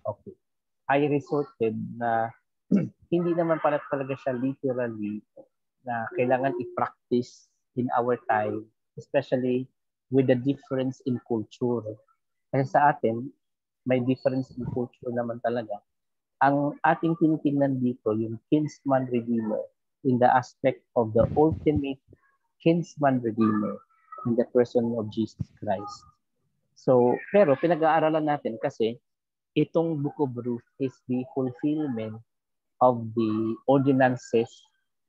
okay, I resorted na hindi naman pala talaga siya literally na kailangan i-practice in our time, especially with the difference in culture. Kasi sa atin, may difference in culture naman talaga. Ang ating tinitingnan dito, yung kinsman redeemer in the aspect of the ultimate kinsman redeemer in the person of Jesus Christ. So, pero pinag-aaralan natin kasi itong Book of Ruth is the fulfillment of the ordinances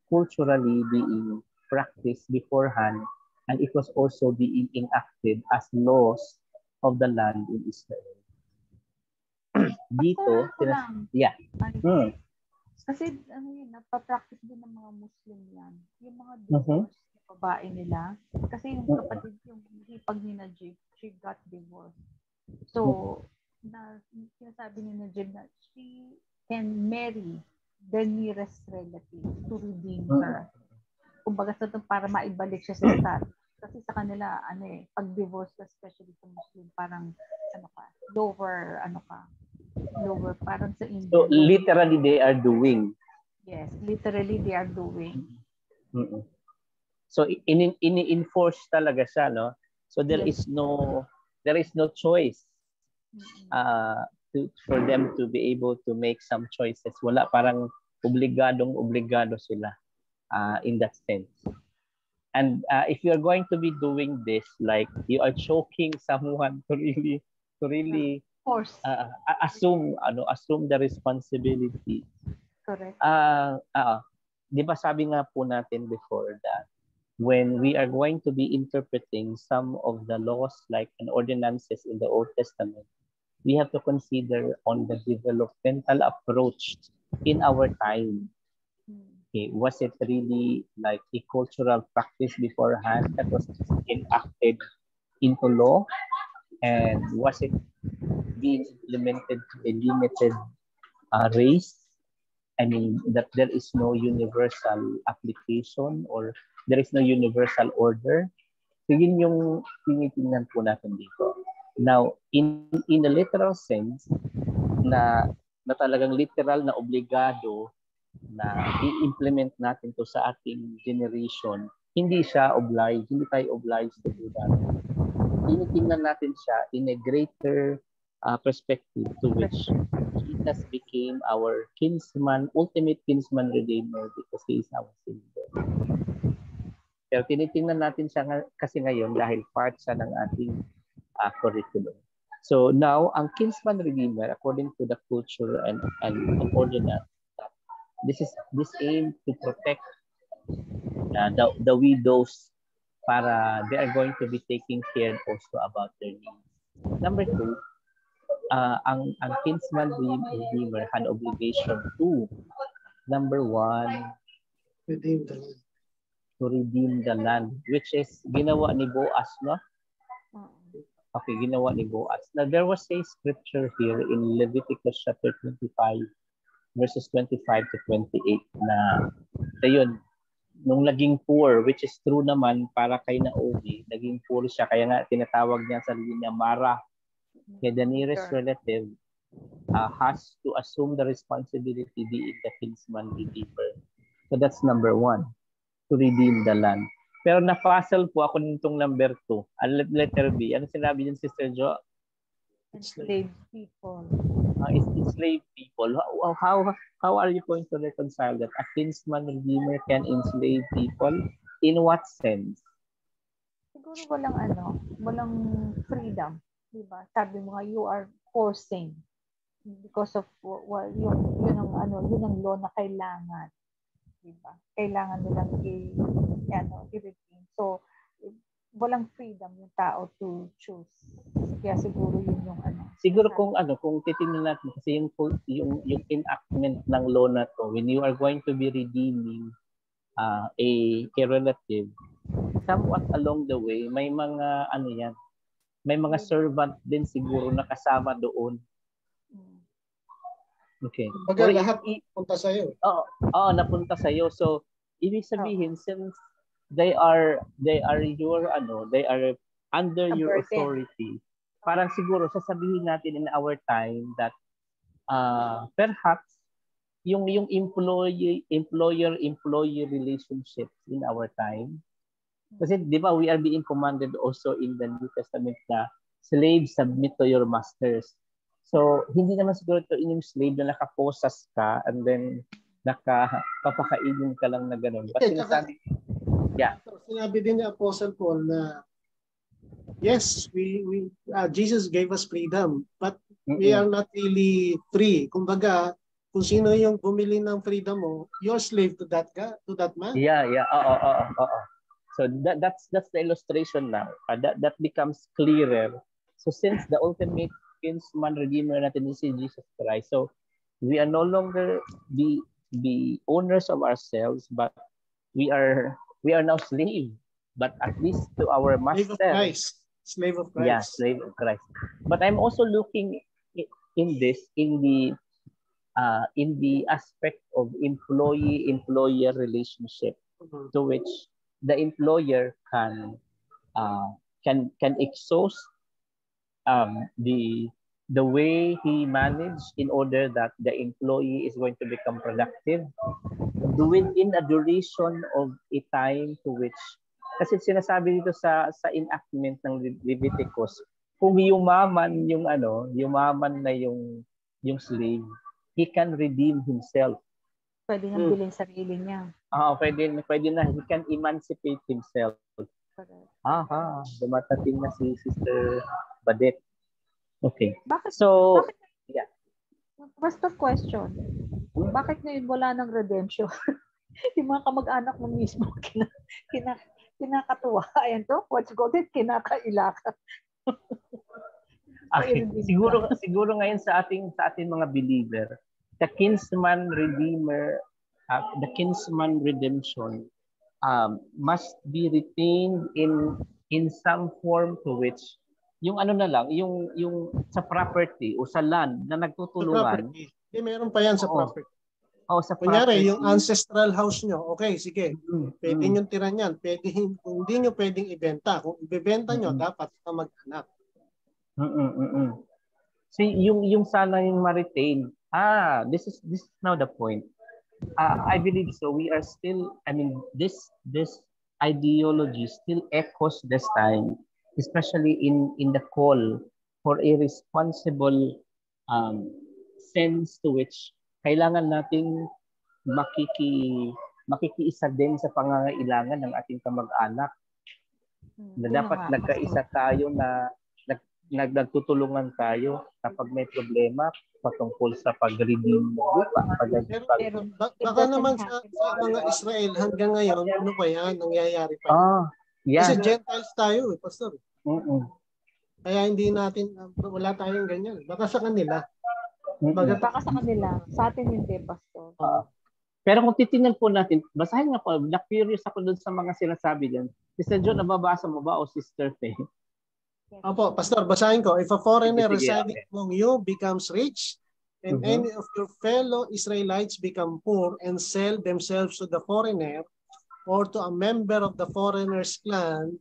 culturally being practiced beforehand, and it was also being enacted as laws of the land in Israel. Dito, yeah. Kasi napapractice din ng mga Muslim yan. Yung mga divorce, babae nila. Kasi yung kapatid, yung hipag ni Najib, she got divorced. So, sinasabi ni Najib na she can marry the nearest relative to redeem her. Kumbaga sa para maibalik siya sa status. Kasi sa kanila, pag-divorce, especially sa Muslim, parang, lower, parang sa India. So, literally, they are doing. Yes, literally, they are doing. Mm-hmm. So, ini-enforce talaga siya, no? So, there is no choice for them to be able to make some choices. Wala, parang obligado sila in that sense. And if you are going to be doing this, like you are choking someone to really assume the responsibility. Correct. Di ba sabi nga po natin before that when we are going to be interpreting some of the laws like an ordinances in the Old Testament, we have to consider on the developmental approach in our time. Okay, was it really like a cultural practice beforehand that was enacted into law? And was it being implemented to a limited race? I mean, that there is no universal application or there is no universal order. So yun yung tinitingnan po natin dito. Now, in a literal sense, na talagang literal na obligado na i-implement natin to sa ating generation, hindi tayo obliged to do that. Tinitingnan natin siya in a greater perspective to which Jesus became our ultimate kinsman redeemer because he is our Savior. Pero tinitingnan natin siya kasi ngayon dahil part siya ng ating curriculum. So now, ang kinsman redeemer, according to the culture and ordinance, this aim to protect the widows para they are going to be taking care also about their needs. Number 2, ang kinsman redeemer had obligation to, number 1, to redeem the land, which is ginawa ni Boaz, no? Okay, ginawa ni Boaz. Now, there was a scripture here in Leviticus chapter 25, verses 25 to 28 na ayun, nung naging poor, which is true naman para kay Naomi, naging poor siya, kaya nga tinatawag niya sa sarili niya Mara. Kaya the nearest relative has to assume the responsibility being the kinsman redeemer. So that's number 1, to redeem the land. Pero na-puzzle po ako nitong number 2, letter B. Ano sinabi niyan, Sister Jo? Enslaved people. Enslaved people. How are you going to reconcile that? A kinsman redeemer can enslave people? In what sense? Siguro walang freedom, di ba? Sabi mo nga, you are forcing because of yun ang law na kailangan, di ba? Kailangan nilang i-redeem. So walang freedom yung tao to choose. Kaya siguro yun yung Siguro kung titingnan natin kasi yung enactment ng law na to, when you are going to be redeeming a relative, somewhat along the way may mga may mga servant din siguro na kasama doon. Okay. Baga lahat punta sa iyo. Oo, napunta sa iyo. So ibig sabihin since they are your they are under your authority. Parang siguro sasabihin natin in our time that perhaps yung employer-employee relationships in our time. Kasi di ba we are being commanded also in the New Testament na slaves submit to your masters. So hindi naman siguro ito yung slave na nakaposas ka and then nakapapakainin ka lang na gano'n. But sinasabi, sinabi din ni Apostle Paul na yes, Jesus gave us freedom, but we are not really free. Kumbaga, kung sino yung bumili ng freedom mo, you're slave to that guy, to that man. Yeah. So that's the illustration now. That becomes clearer. So since the ultimate kinsman redeemer natin is Jesus Christ, so we are no longer the owners of ourselves, but we are now slave, but at least to our master. Slave of Christ. Yeah, slave of Christ. But I'm also looking in the aspect of employee-employer relationship, to which the employer can exhaust the way he managed in order that the employee is going to become productive within a duration of a time to which, kasi sinasabi dito sa enactment ng Leviticus, kung yumaman na yung slave, he can redeem himself. Pwede nang bilhin sarili niya. Pwede na, he can emancipate himself. Dumatating na si Sister Badet. Okay. Basta question. Bakit ngayon wala ng redemption? Yung mga kamag-anak mo mismo kinakatuwa. Ayan to, what's called it? Kinakailaka. Siguro ngayon sa ating mga believer, the kinsman redeemer, the kinsman redemption must be retained in some form to which yung yung sa property o sa land na nagtutulungan. Meron pa yan sa property. Sa kunyari, yung ancestral house nyo, okay, sige, pwede nyo tiran yan. Kung hindi nyo pwedeng ibenta. Kung ibebenta nyo, dapat sa mag-anak. So yung sana yung ma-retain. This is now the point. I believe so. We are still, this ideology still echoes this time, especially in the call for a responsible sense to which kailangan nating makikiisa din sa pangangailangan ng ating kamag-anak. Na dapat nagkaisa tayo na nagtutulungan tayo kapag may problema patungkol sa pag-redeem mo. Baka naman sa mga Israel hanggang ngayon, ano ba yan? Nangyayari pa yan. Kasi Gentiles tayo, Pastor. Kaya hindi natin, wala tayong ganyan. Baka sa kanila. Baka sa kanila. Sa atin hindi, Pastor. Pero kung titingnan po natin, basahin nga po, na-curious ako dun sa mga sinasabi dyan. Sister John, nababasa mo ba o Sister Faye? Opo, Pastor, basahin ko. If a foreigner Sige, residing among you becomes rich, and any of your fellow Israelites become poor and sell themselves to the foreigner or to a member of the foreigner's clan,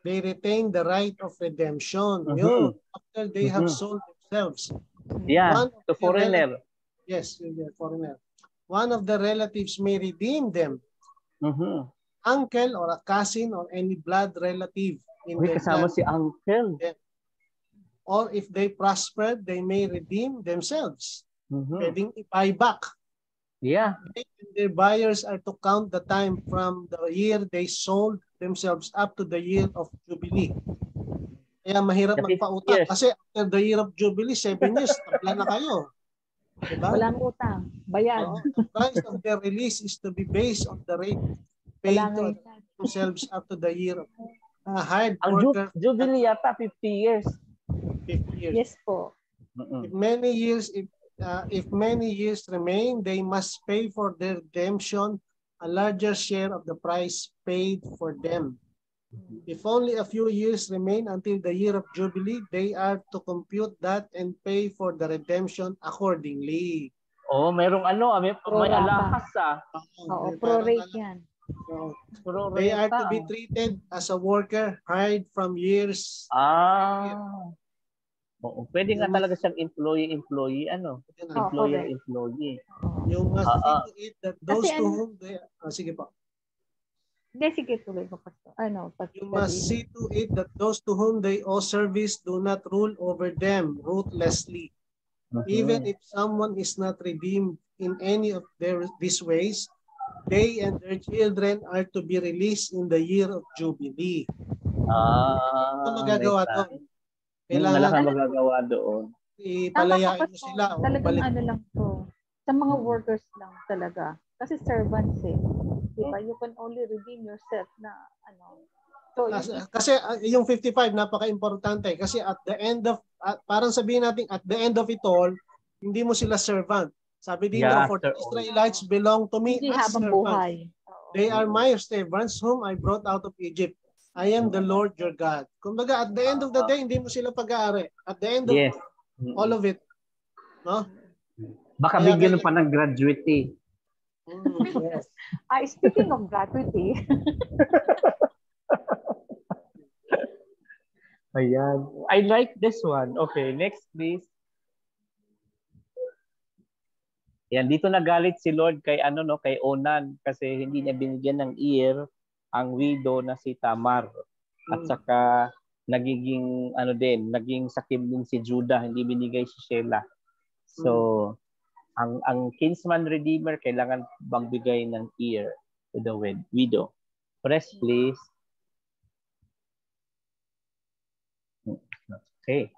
they retain the right of redemption. Yun, after they have sold themselves. Yeah, the foreigner. Yes, the foreigner. One of the relatives may redeem them. Uncle or a cousin or any blood relative in their Kasama clan. si uncle. Or if they prosper, they may redeem themselves. Pwedeng i-buy back. Yeah. And their buyers are to count the time from the year they sold themselves up to the year of Jubilee. Kaya mahirap magpautang kasi after the year of Jubilee, 7 years, tabla na kayo. Diba? Walang utang. Bayad. The price of their release is to be based on the rate paid to themselves up to the year of hired worker. Jubilee yata 50 years. 50 years. Yes po. If many years remain, they must pay for their redemption a larger share of the price paid for them. If only a few years remain until the year of Jubilee, they are to compute that and pay for the redemption accordingly. Oh, merong may alahas Oo, prorate yan. So, they are to be treated as a worker hired from years. Oo, pwede nga talaga siyang employee, employer-employee. You must see to it that those to whom they... sige po. Sige, tuloy mo, Pastor. You must see to it that those to whom they owe service do not rule over them ruthlessly. Even if someone is not redeemed in any of these ways, they and their children are to be released in the year of Jubilee. Ito magagawa doon. Kailangan magagawa doon. Ipalayain mo sila. Talagang lang to. Sa mga workers lang talaga. Kasi servants Diba? You can only redeem yourself na So, kasi yung 55 napaka-importante kasi at the end of parang sabihin natin at the end of it all, hindi mo sila servant. Sabi dito, for the Israelites belong to me as servants. They are my servants whom I brought out of Egypt. I am the Lord your God. Kumbaga, at the end of the day, hindi mo sila pag-aari. At the end of all of it. No? Baka bigyan pa ng gratuity. Yes. Speaking of gratuity. Ayan. I like this one. Okay, next please. Yan, dito nagalit si Lord kay kay Onan kasi hindi niya binigyan ng ear ang widow na si Tamar. At saka naging naging sakim din si Judah, hindi binigay si Shelah. So, ang kinsman redeemer kailangan bang bigay ng ear to the widow. Press please. Okay.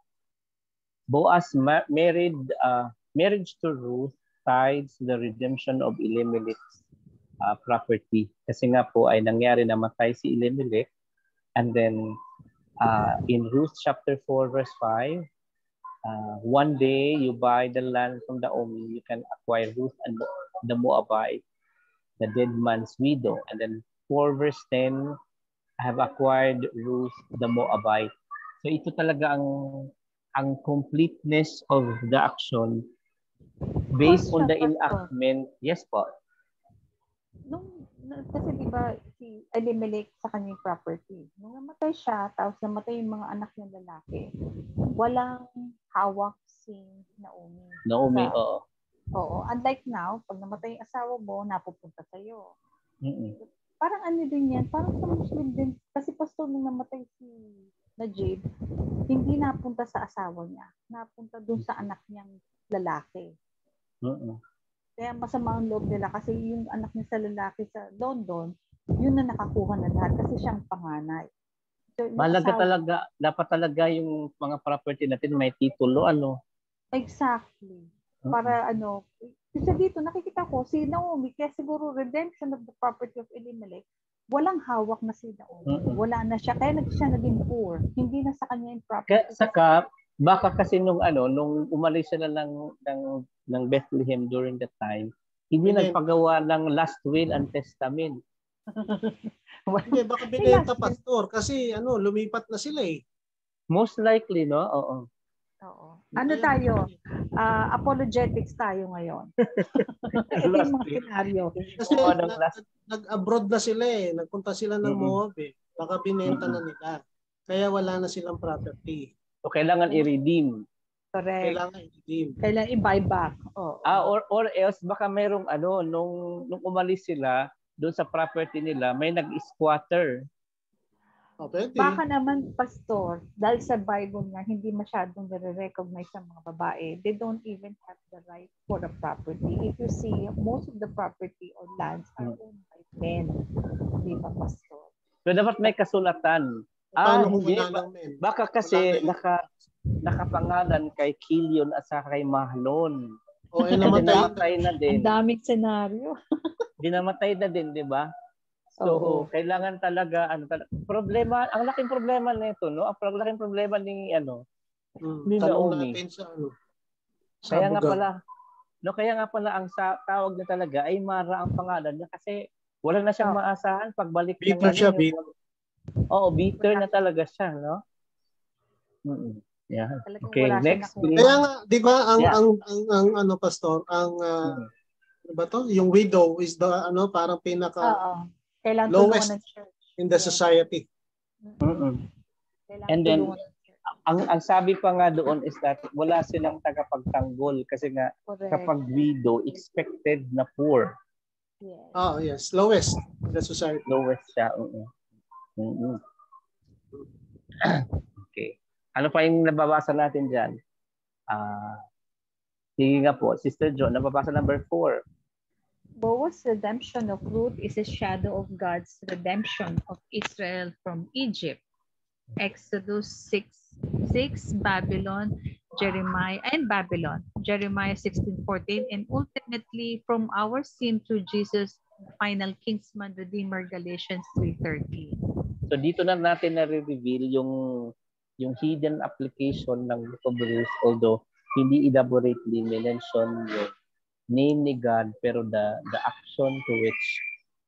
Boaz marriage to Ruth ties the redemption of Elimelech's property. Kasi nga po ay nangyari na matay si Elimelech. And then in Ruth chapter 4 verse 5, one day you buy the land from Naomi, you can acquire Ruth and the Moabite, the dead man's widow. And then 4 verse 10, I have acquired Ruth the Moabite. So ito talaga ang completeness of the action based on the enactment. Yes po. Kasi diba si Elimelech sa kanyang property, nung namatay siya, tapos namatay yung mga anak ng lalaki, walang hawak si Naomi. Oo. Unlike now, pag namatay yung asawa mo, napupunta sa'yo. Parang din yan, parang sa Muslim din. Kasi pastor nung namatay si Najib, hindi napunta sa asawa niya. Napunta dun sa anak niyang lalaki. Kaya masama ang loob nila kasi yung anak niya sa lalaki sa London, yun na nakakuha na lahat kasi siyang panganay. So, malaga talaga, dapat talaga yung mga property natin may titulo, Exactly. Para kasi dito nakikita ko si Naomi, kaya siguro redemption of the property of Elimelech, walang hawak na si Naomi. Wala na siya, kaya siya naging poor. Hindi na sa kanya yung property. Saka, baka kasi nung umalis sila ng Bethlehem during that time, hindi nagpagawa ng last will and testament. Hindi, baka binenta pastor kasi lumipat na sila eh. Most likely, no? Oo. Oo. Ano tayo? Apologetics tayo ngayon. Ito yung mga senaryo. Kasi last. nag-abroad na sila eh. Nagpunta sila ng Moab eh. Baka binenta na nila. Kaya wala na silang property. So, kailangan i-redeem. Correct. Kailangan i-redeem. Kailangan i-buy back. Oh. Or else, baka merong nung umalis sila, doon sa property nila, may nag-squatter. Baka naman, Pastor, dahil sa Bible nga, hindi masyadong nare-recognize sa mga babae. They don't even have the right for the property. If you see, most of the property or lands are owned by men. Di ba, Pastor? So, dapat may kasulatan. Hindi. Baka kasi nakapangalan kay Kilion at saka kay Mahlon. Namatay na din. Ang daming senaryo. Dinamatay na din, di ba? So, kailangan talaga, problema, ang laking problema nito, no? Ang laking problema ni Naomi. Kaya nga pala, ang tawag niya talaga ay Mara ang pangalan niya kasi wala na siyang maasahan pagbalik ng bitter na talaga siya, no? Yeah. Okay, next. Kaya nga, di ba, ang Pastor, ano ba to? Yung widow is the, parang lowest in the society. And then, ang sabi pa nga doon is that wala silang tagapagtanggol kasi nga kapag widow, expected na poor. Yes. Lowest in the society. Lowest siya. Okay. Ano pa yung nababasa natin dyan? Sige nga po, Sister Jo, nababasa number 4. Boaz's redemption of Ruth is a shadow of God's redemption of Israel from Egypt. Exodus 6, Babylon, Jeremiah 16:14, and ultimately from our sin through Jesus, the final kinsman, redeemer, Galatians 3:30. So dito na natin na-reveal yung hidden application ng Book of Ruth, although hindi elaborately mention yung name ni God, pero the action to which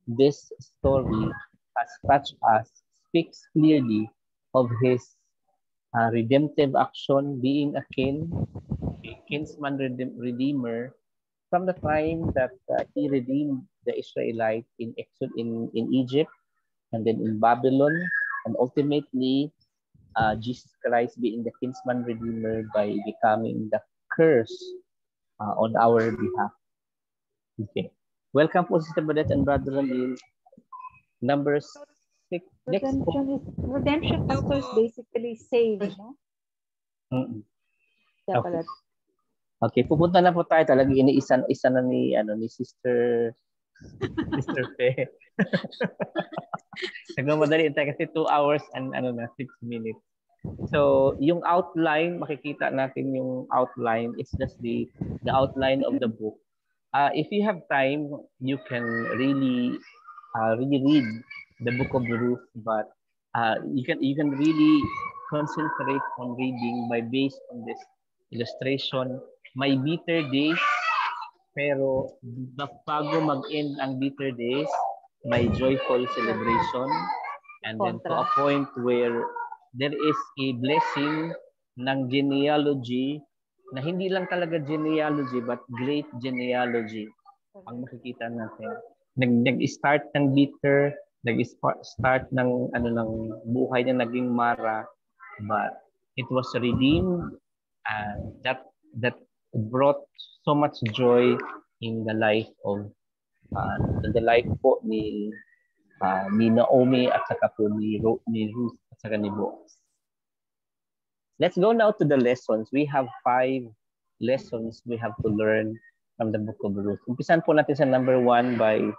this story has touched us speaks clearly of his redemptive action, being a kinsman redeemer from the time that he redeemed the Israelites in Egypt, and then in Babylon, and ultimately Jesus Christ being the kinsman redeemer by becoming the curse on our behalf. Okay. Welcome po, Sister Badet and Brother Ramil. Number 6. Redemption is basically save, no? Okay, pupunta na po tayo. Talaga iniisa na ni Sister Fe. Nagmamadali tayo kasi 2 hours and 6 minutes. So, yung outline, makikita natin yung outline. It's just the outline of the book. If you have time, you can really read the Book of Ruth, but you can really concentrate on reading based on this illustration. May bitter days, pero bago mag-end ang bitter days, may joyful celebration, and then to a point where there is a blessing ng genealogy na hindi lang talaga genealogy but great genealogy ang makikita natin. Nag-start ng bitter, nag-start ng buhay na naging Mara, but it was redeemed, and that brought so much joy in the life of po ni Naomi at saka po ni Ruth at saka ni Boaz. Let's go now to the lessons. We have 5 lessons we have to learn from the Book of Ruth. Umpisan po natin sa number 1 by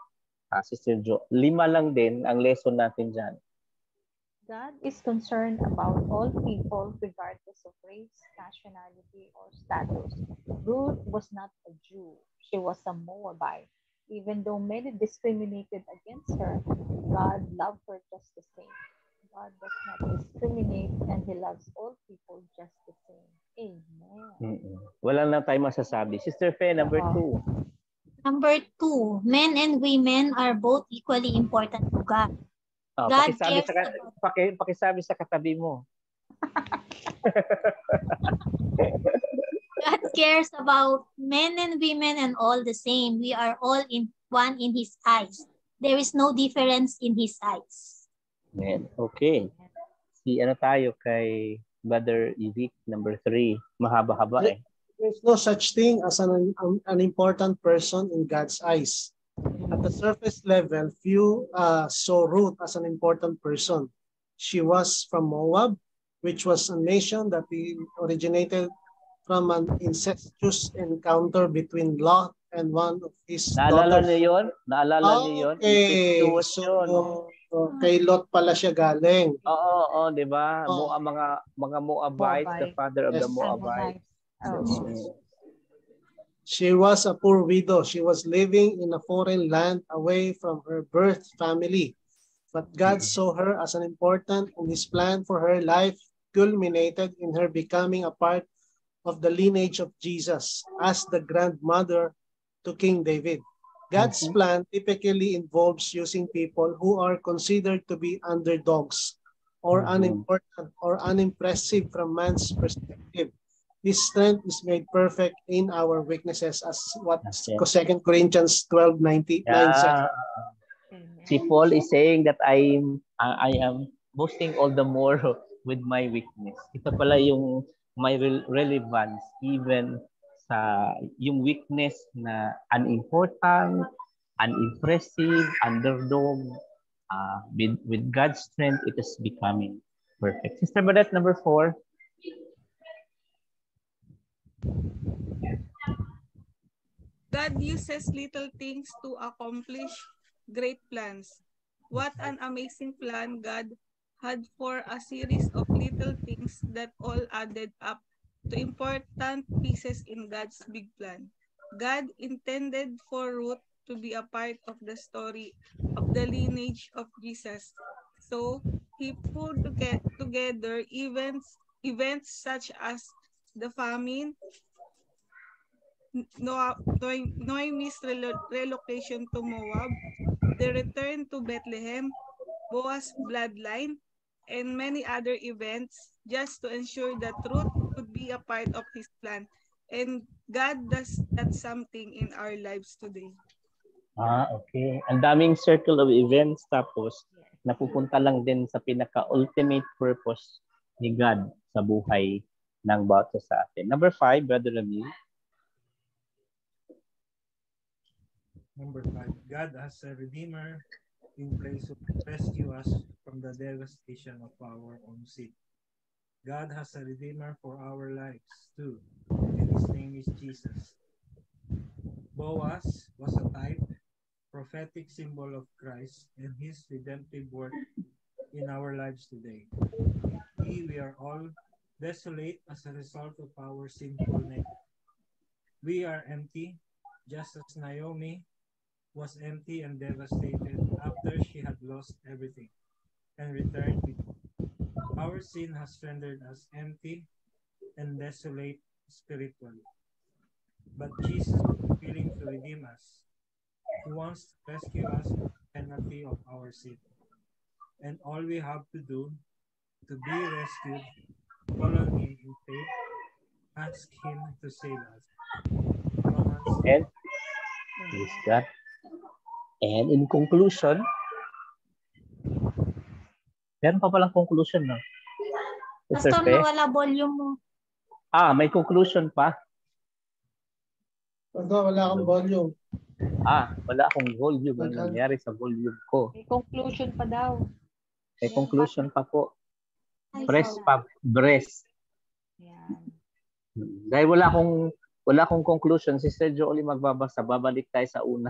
Sister Jo. 5 lang din ang lesson natin dyan. God is concerned about all people regardless of race, nationality, or status. Ruth was not a Jew. She was a Moabite. Even though many discriminated against her, God loved her just the same. God does not discriminate and He loves all people just the same. Amen. Wala na tayo masasabi. Sister Fe, number 2. Number 2, men and women are both equally important to God. Pakisabi sa katabi mo. God cares about men and women and all the same. We are all in one in His eyes. There is no difference in His eyes. Amen. Okay. Si ano tayo kay Brother Evic, number 3. Mahaba-haba eh. There's no such thing as an important person in God's eyes. At the surface level, few saw Ruth as an important person. She was from Moab, which was a nation that originated from an incestuous encounter between Lot and one of his Naalala daughters. niyo yun? Naalala niyo yun? Okay. Incestuous yun. Kay Lot pala siya galing. Oo, di ba? Mga Moabites, the father of the Yes. Moabites. She was a poor widow. She was living in a foreign land away from her birth family. But God saw her as an important, and His plan for her life culminated in her becoming a part of the lineage of Jesus as the grandmother to King David. God's plan typically involves using people who are considered to be underdogs or unimportant or unimpressive from man's perspective. His strength is made perfect in our weaknesses, as what 2 Corinthians 12:99 says. Si Paul is saying that I am boasting all the more with my weakness. Ito pala yung my relevance even sa yung weakness na unimportant, unimpressive, underdog. With God's strength, it is becoming perfect. Sister Badet, number 4. God uses little things to accomplish great plans. What an amazing plan God had for a series of little things that all added up to important pieces in God's big plan. God intended for Ruth to be a part of the story of the lineage of Jesus. So He put together events such as the famine, Noemi's relocation to Moab, the return to Bethlehem, Boaz's bloodline, and many other events just to ensure that Ruth could be a part of His plan. And God does that something in our lives today. Okay. Ang daming circle of events tapos napupunta lang din sa pinaka-ultimate purpose ni God sa buhay ng bawat sa atin. Number 5, Brother Ramil. Number 5, God as a Redeemer in place to rescue us from the devastation of our own sin. God has a Redeemer for our lives too, and His name is Jesus. Boaz was a type, prophetic symbol of Christ and His redemptive work in our lives today. We are all desolate as a result of our sinful nature. We are empty, just as Naomi was empty and devastated after she had lost everything and returned with it. Our sin has rendered us empty and desolate spiritually. But Jesus is willing to redeem us. He wants to rescue us from the penalty of our sin. And all we have to do to be rescued, follow Him in faith, ask Him to save us. And praise God. And in conclusion, meron pa palang conclusion, no? Pastor, nawala volume mo. May conclusion pa. Wala akong volume. Wala akong volume. Ano nangyari sa volume ko? May conclusion pa daw. May conclusion pa po. Breast. Yan. Dahil wala akong conclusion, si Sergio ulit magbabasa. Babalik tayo sa una.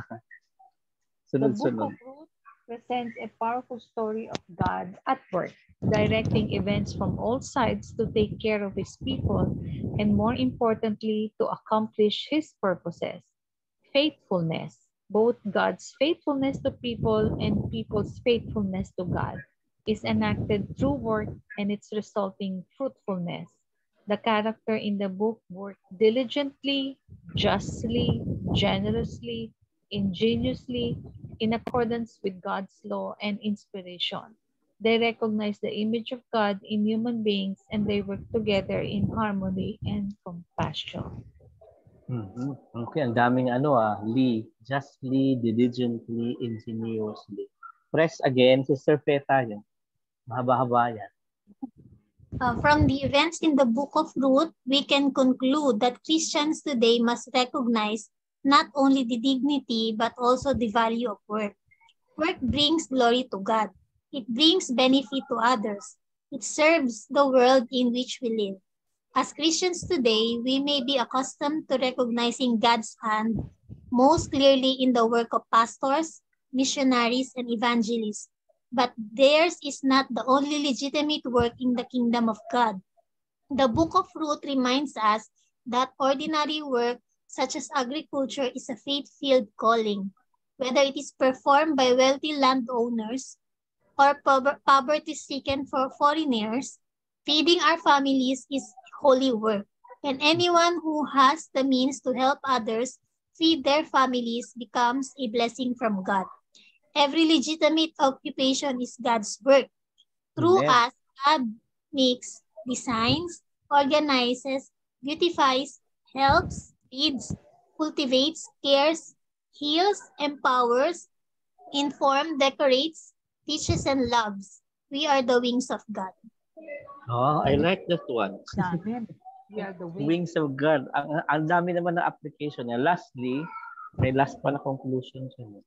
The book of Ruth presents a powerful story of God at work, directing events from all sides to take care of His people and, more importantly, to accomplish His purposes. Faithfulness, both God's faithfulness to people and people's faithfulness to God, is enacted through work and its resulting fruitfulness. The character in the book worked diligently, justly, generously, ingeniously, in accordance with God's law and inspiration. They recognize the image of God in human beings and they work together in harmony and compassion. Okay, ang daming justly, diligently, ingeniously. Press again, Sister Feta, yun. Mahaba-haba yan. From the events in the book of Ruth, we can conclude that Christians today must recognize not only the dignity but also the value of work. Work brings glory to God. It brings benefit to others. It serves the world in which we live. As Christians today, we may be accustomed to recognizing God's hand most clearly in the work of pastors, missionaries, and evangelists. But theirs is not the only legitimate work in the kingdom of God. The book of Ruth reminds us that ordinary work, such as agriculture, is a faith-filled calling. Whether it is performed by wealthy landowners or poverty-stricken for foreigners, feeding our families is holy work. And anyone who has the means to help others feed their families becomes a blessing from God. Every legitimate occupation is God's work. Through us, God makes, designs, organizes, beautifies, helps, feeds, cultivates, cares, heals, empowers, informs, decorates, teaches, and loves. We are the wings of God. Oh, I like that one. We are the Wings of God. Ang dami naman ng application niya. Lastly, may last pa na conclusion siya.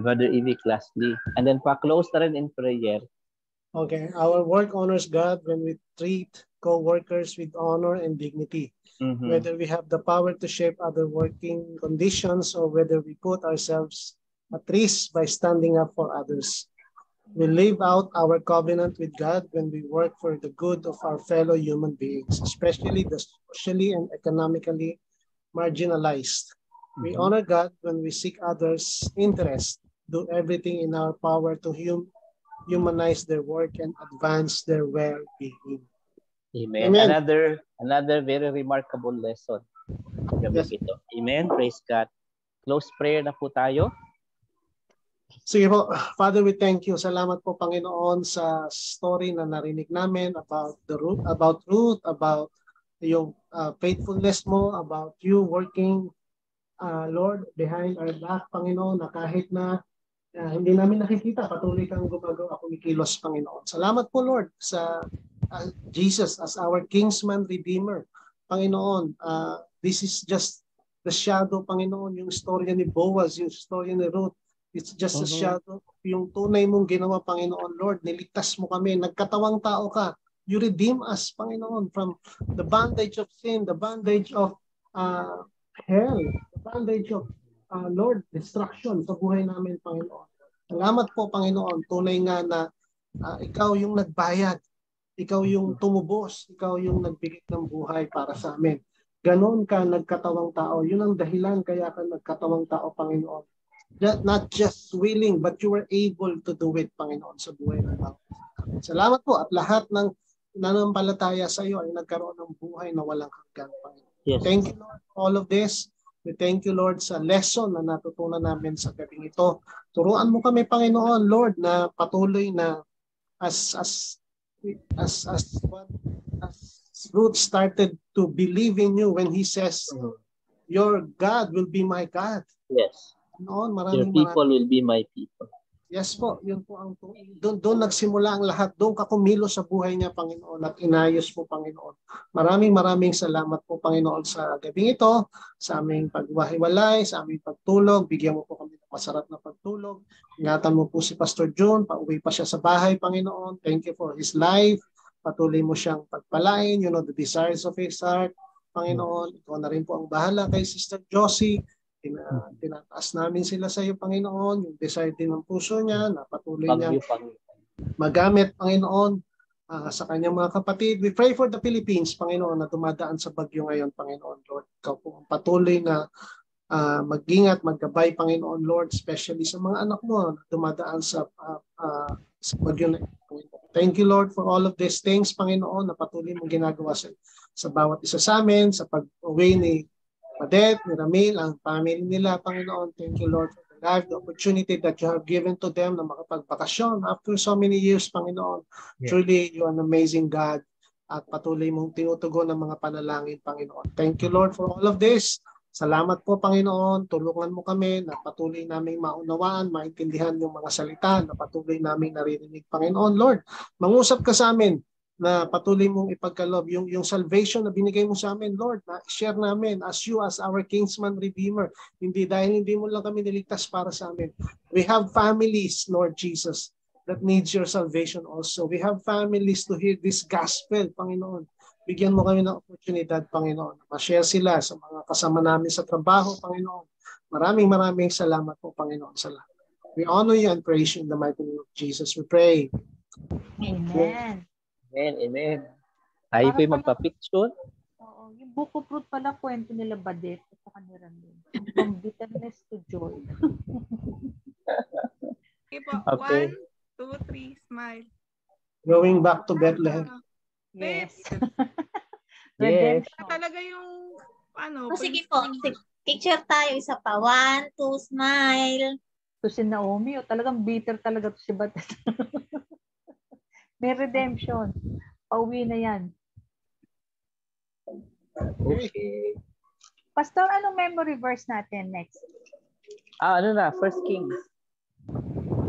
Brother Ivic, lastly. And then pa-close na rin in prayer. Okay, our work honors God when we treat co-workers with honor and dignity. Whether we have the power to shape other working conditions or whether we put ourselves at risk by standing up for others. We live out our covenant with God when we work for the good of our fellow human beings, especially the socially and economically marginalized. We honor God when we seek others' interest, do everything in our power to humanize their work and advance their well-being. Amen. Another very remarkable lesson. Yes. Ito. Amen. Praise God. Close prayer na po tayo. Sige po, Father, we thank you. Salamat po, Panginoon, sa story na narinig namin about Ruth, about yung faithfulness mo, about you working, Lord, behind our back, Panginoon, na kahit na hindi namin nakikita, patuloy kang gumagawa, kumikilos, Panginoon. Salamat po, Lord, sa Jesus as our Kingsman Redeemer. Panginoon, this is just the shadow, Panginoon, yung storya ni Boaz, yung storya ni Ruth. It's just a shadow. Yung tunay mong ginawa, Panginoon, Lord, niligtas mo kami, nagkatawang tao ka. You redeem us, Panginoon, from the bondage of sin, the bondage of hell, the bondage of, Lord, destruction sa buhay namin, Panginoon. Salamat po, Panginoon. Tunay nga na ikaw yung nagbayad, ikaw yung tumubos, ikaw yung nagbigay ng buhay para sa amin. Ganon ka nagkatawang tao. Yun ang dahilan kaya ka nagkatawang tao, Panginoon. Not just willing, but you were able to do it, Panginoon, sa buhay ng tao. Salamat po at lahat ng nanampalataya sa iyo ay nagkaroon ng buhay na walang hanggan, Panginoon. Yes. Thank you, Lord, for all of this. We thank you, Lord, sa lesson na natutunan namin sa gabing ito. Turuan mo kami, Panginoon, Lord, na patuloy na as Ruth started to believe in you when he says, your God will be my God. Yes. Your people will be my people. Yes po, yun po ang doon nagsimula ang lahat. Doon ka kumilos sa buhay niya, Panginoon, at inayos po, Panginoon. Maraming salamat po, Panginoon, sa gabing ito, sa aming pagwahiwalay, sa aming pagtulog. Bigyan mo po kami ng masarap na pagtulog. Ingatan mo po si Pastor John, pauwi pa siya sa bahay, Panginoon. Thank you for his life. Patuloy mo siyang pagpalain, the desires of his heart. Panginoon, ikaw na rin po ang bahala kay Sister Josie. Tinataas namin sila sa iyo, Panginoon, yung desire din ng puso niya, na patuloy niya magamit, Panginoon, sa kanyang mga kapatid. We pray for the Philippines, Panginoon, na dumadaan sa bagyo ngayon, Panginoon, Lord. Ikaw po ang patuloy na mag-ingat, maggabay, Panginoon, Lord, especially sa mga anak mo na dumadaan sa bagyo na ito. Thank you, Lord, for all of these things, Panginoon, na patuloy mong ginagawa sa bawat isa sa amin, sa pag-uwi ni Padet, ni Ramil, ang family nila, Panginoon. Thank you, Lord, for the life, the opportunity that you have given to them na makapagbakasyon after so many years, Panginoon. Yeah. Truly, you are an amazing God at patuloy mong tinutugon ang mga panalangin, Panginoon. Thank you, Lord, for all of this. Salamat po, Panginoon. Tulungan mo kami na patuloy naming maunawaan, maintindihan yung mga salita na patuloy naming naririnig, Panginoon. Lord, mangusap ka sa amin na patuloy mong ipagkaloob yung salvation na binigay mo sa amin, Lord, na share namin as you, as our Kingsman Redeemer. Hindi dahil hindi mo lang kami niligtas para sa amin. We have families, Lord Jesus, that needs your salvation also. We have families to hear this gospel, Panginoon. Bigyan mo kami ng oportunidad, Panginoon. Ma-share sila sa mga kasama namin sa trabaho, Panginoon. Maraming salamat po, Panginoon, sa lahat. We honor you and praise you in the mighty name of Jesus. We pray. Amen. Amen. Tayo po yung magpa-picture. Oo, yung book of fruit pala, kwento nila Badet at saka ni Ramon. From bitterness to joy. Okay po. Okay. 1, 2, 3, smile. Going back to Bethlehem. Yes. Yes. Redemption. Talaga yung ano. O, sige po. Picture tayo. Isa pa. 1, 2, smile. To si Naomi, talagang bitter talaga to si Badet. May redemption. Pauwi na yan. Okay. Pastor, anong memory verse natin next? Ano na? First Kings.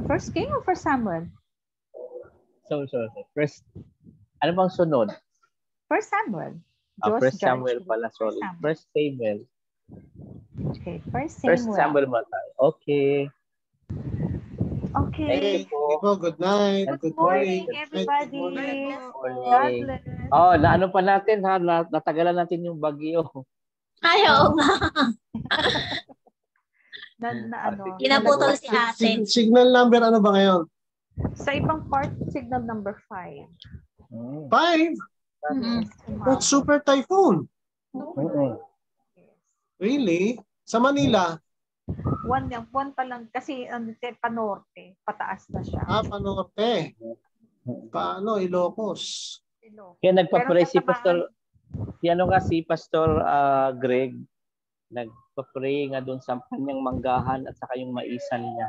First King or First Samuel? Sorry. First, ano bang sunod? First Samuel. First Samuel pala, sorry. First Samuel. Okay, First Samuel. First Samuel ba tayo? Okay. Okay. Thank you po. Good night. Good morning, everybody. God bless. Oh, naano pa natin ha? Natagalan natin yung bagyo. Ayaw nga. Ano, Pinaputol si ate. Signal number ano ba ngayon? sa ibang part, signal number 5. 5? Mhm. That's super typhoon. Really? Sa Manila? One pa lang kasi panorte, pataas na siya. Panorte. Paano? Ilocos. Kaya nagpa-pray si Pastor, si Pastor Greg, nagpa-pray nga doon sa kanyang manggahan at saka yung maisan niya.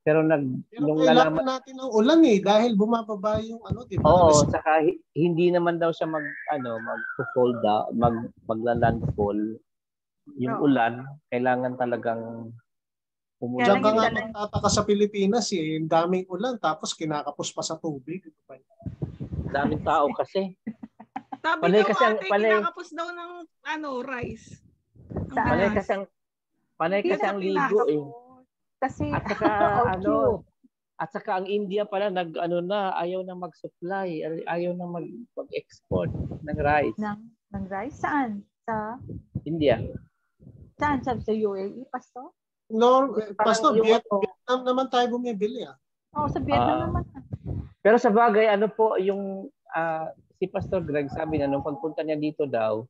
Pero nung nalaman natin ng ulan dahil bumababa yung di ba? Oo, saka hindi naman daw siya mag-fall down, magla-landfall. Yung ulan, kailangan talagang pumunta. Diyan ka nga magtataka sa Pilipinas ang daming ulan tapos kinakapos pa sa tubig. Daming tao kasi. Sabi Panay daw kasi ate, kinakapos daw ng rice. Panay kasi ang ligo Kasi at saka at saka ang India pala ayaw na mag-supply, ayaw na mag-export ng rice. Ng rice saan? Sa India. Saan? Sa UAE, Pastor? No, Pastor, Vietnam naman tayo bumibili sa Vietnam naman. Pero sa bagay, yung si Pastor Greg sabi na nung pagpunta niya dito daw,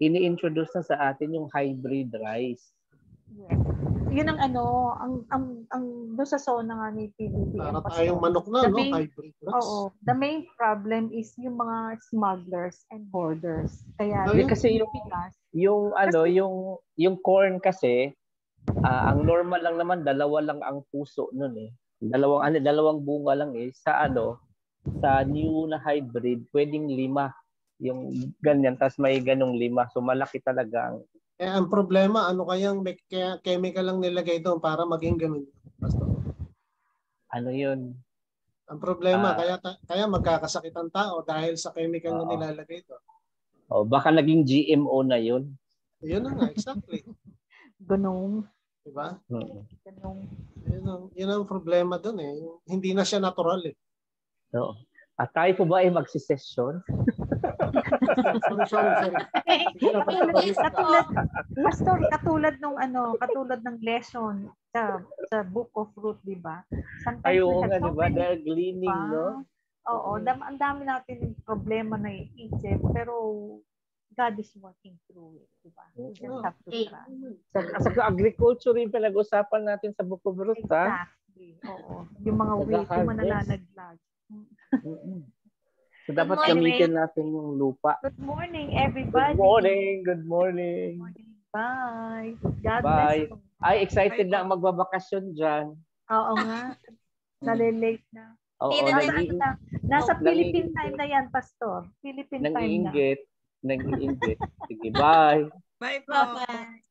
ini-introduce na sa atin yung hybrid rice. Yes. Yun ang doon sa zona nga ni PBBM. Para tayong manok na, hybrid rice. Oo. The main problem is yung mga smugglers and hoarders. Kaya kasi yung corn kasi, ang normal lang naman, 2 lang ang puso nun dalawang bunga lang sa new na hybrid, pwedeng 5 yung ganyan, tas may ganong 5, so malaki talaga ang problema, kayang chemical lang nilagay doon para maging ganun, Pastor? Ano yun? Ang problema, kaya magkakasakit ang tao dahil sa chemical na nilalagay doon. Baka naging GMO na yun. Yun na nga, exactly. Ganun. Diba? Ganun. Yun ang problema doon Hindi na siya natural Oo. At tayo po ba ay magsisession? Sorry. Katulad ng lesson sa Book of Ruth, di ba? Ayun nga, di ba? Dahil gleaning, no? Oo, ang dami natin problema na iisip, pero God is working through it, di ba? We just have to try. Sa agriculture rin pinag-usapan natin sa Book of Ruth, Exactly. Oo. Yung mga way, yung mananalaglag. So dapat gamitin natin yung lupa. Good morning, everybody. Good morning. Bye. God Bye. bless you. Ay, excited Bye na po. ang magbabakasyon dyan. Oo nga. Nalilate na. Oo, Hindi na Nasa Nangi- Philippine time na yan, Pastor. Philippine time na. nag-iinggit. Nag-iinggit. Sige, bye. Bye po. Bye-bye.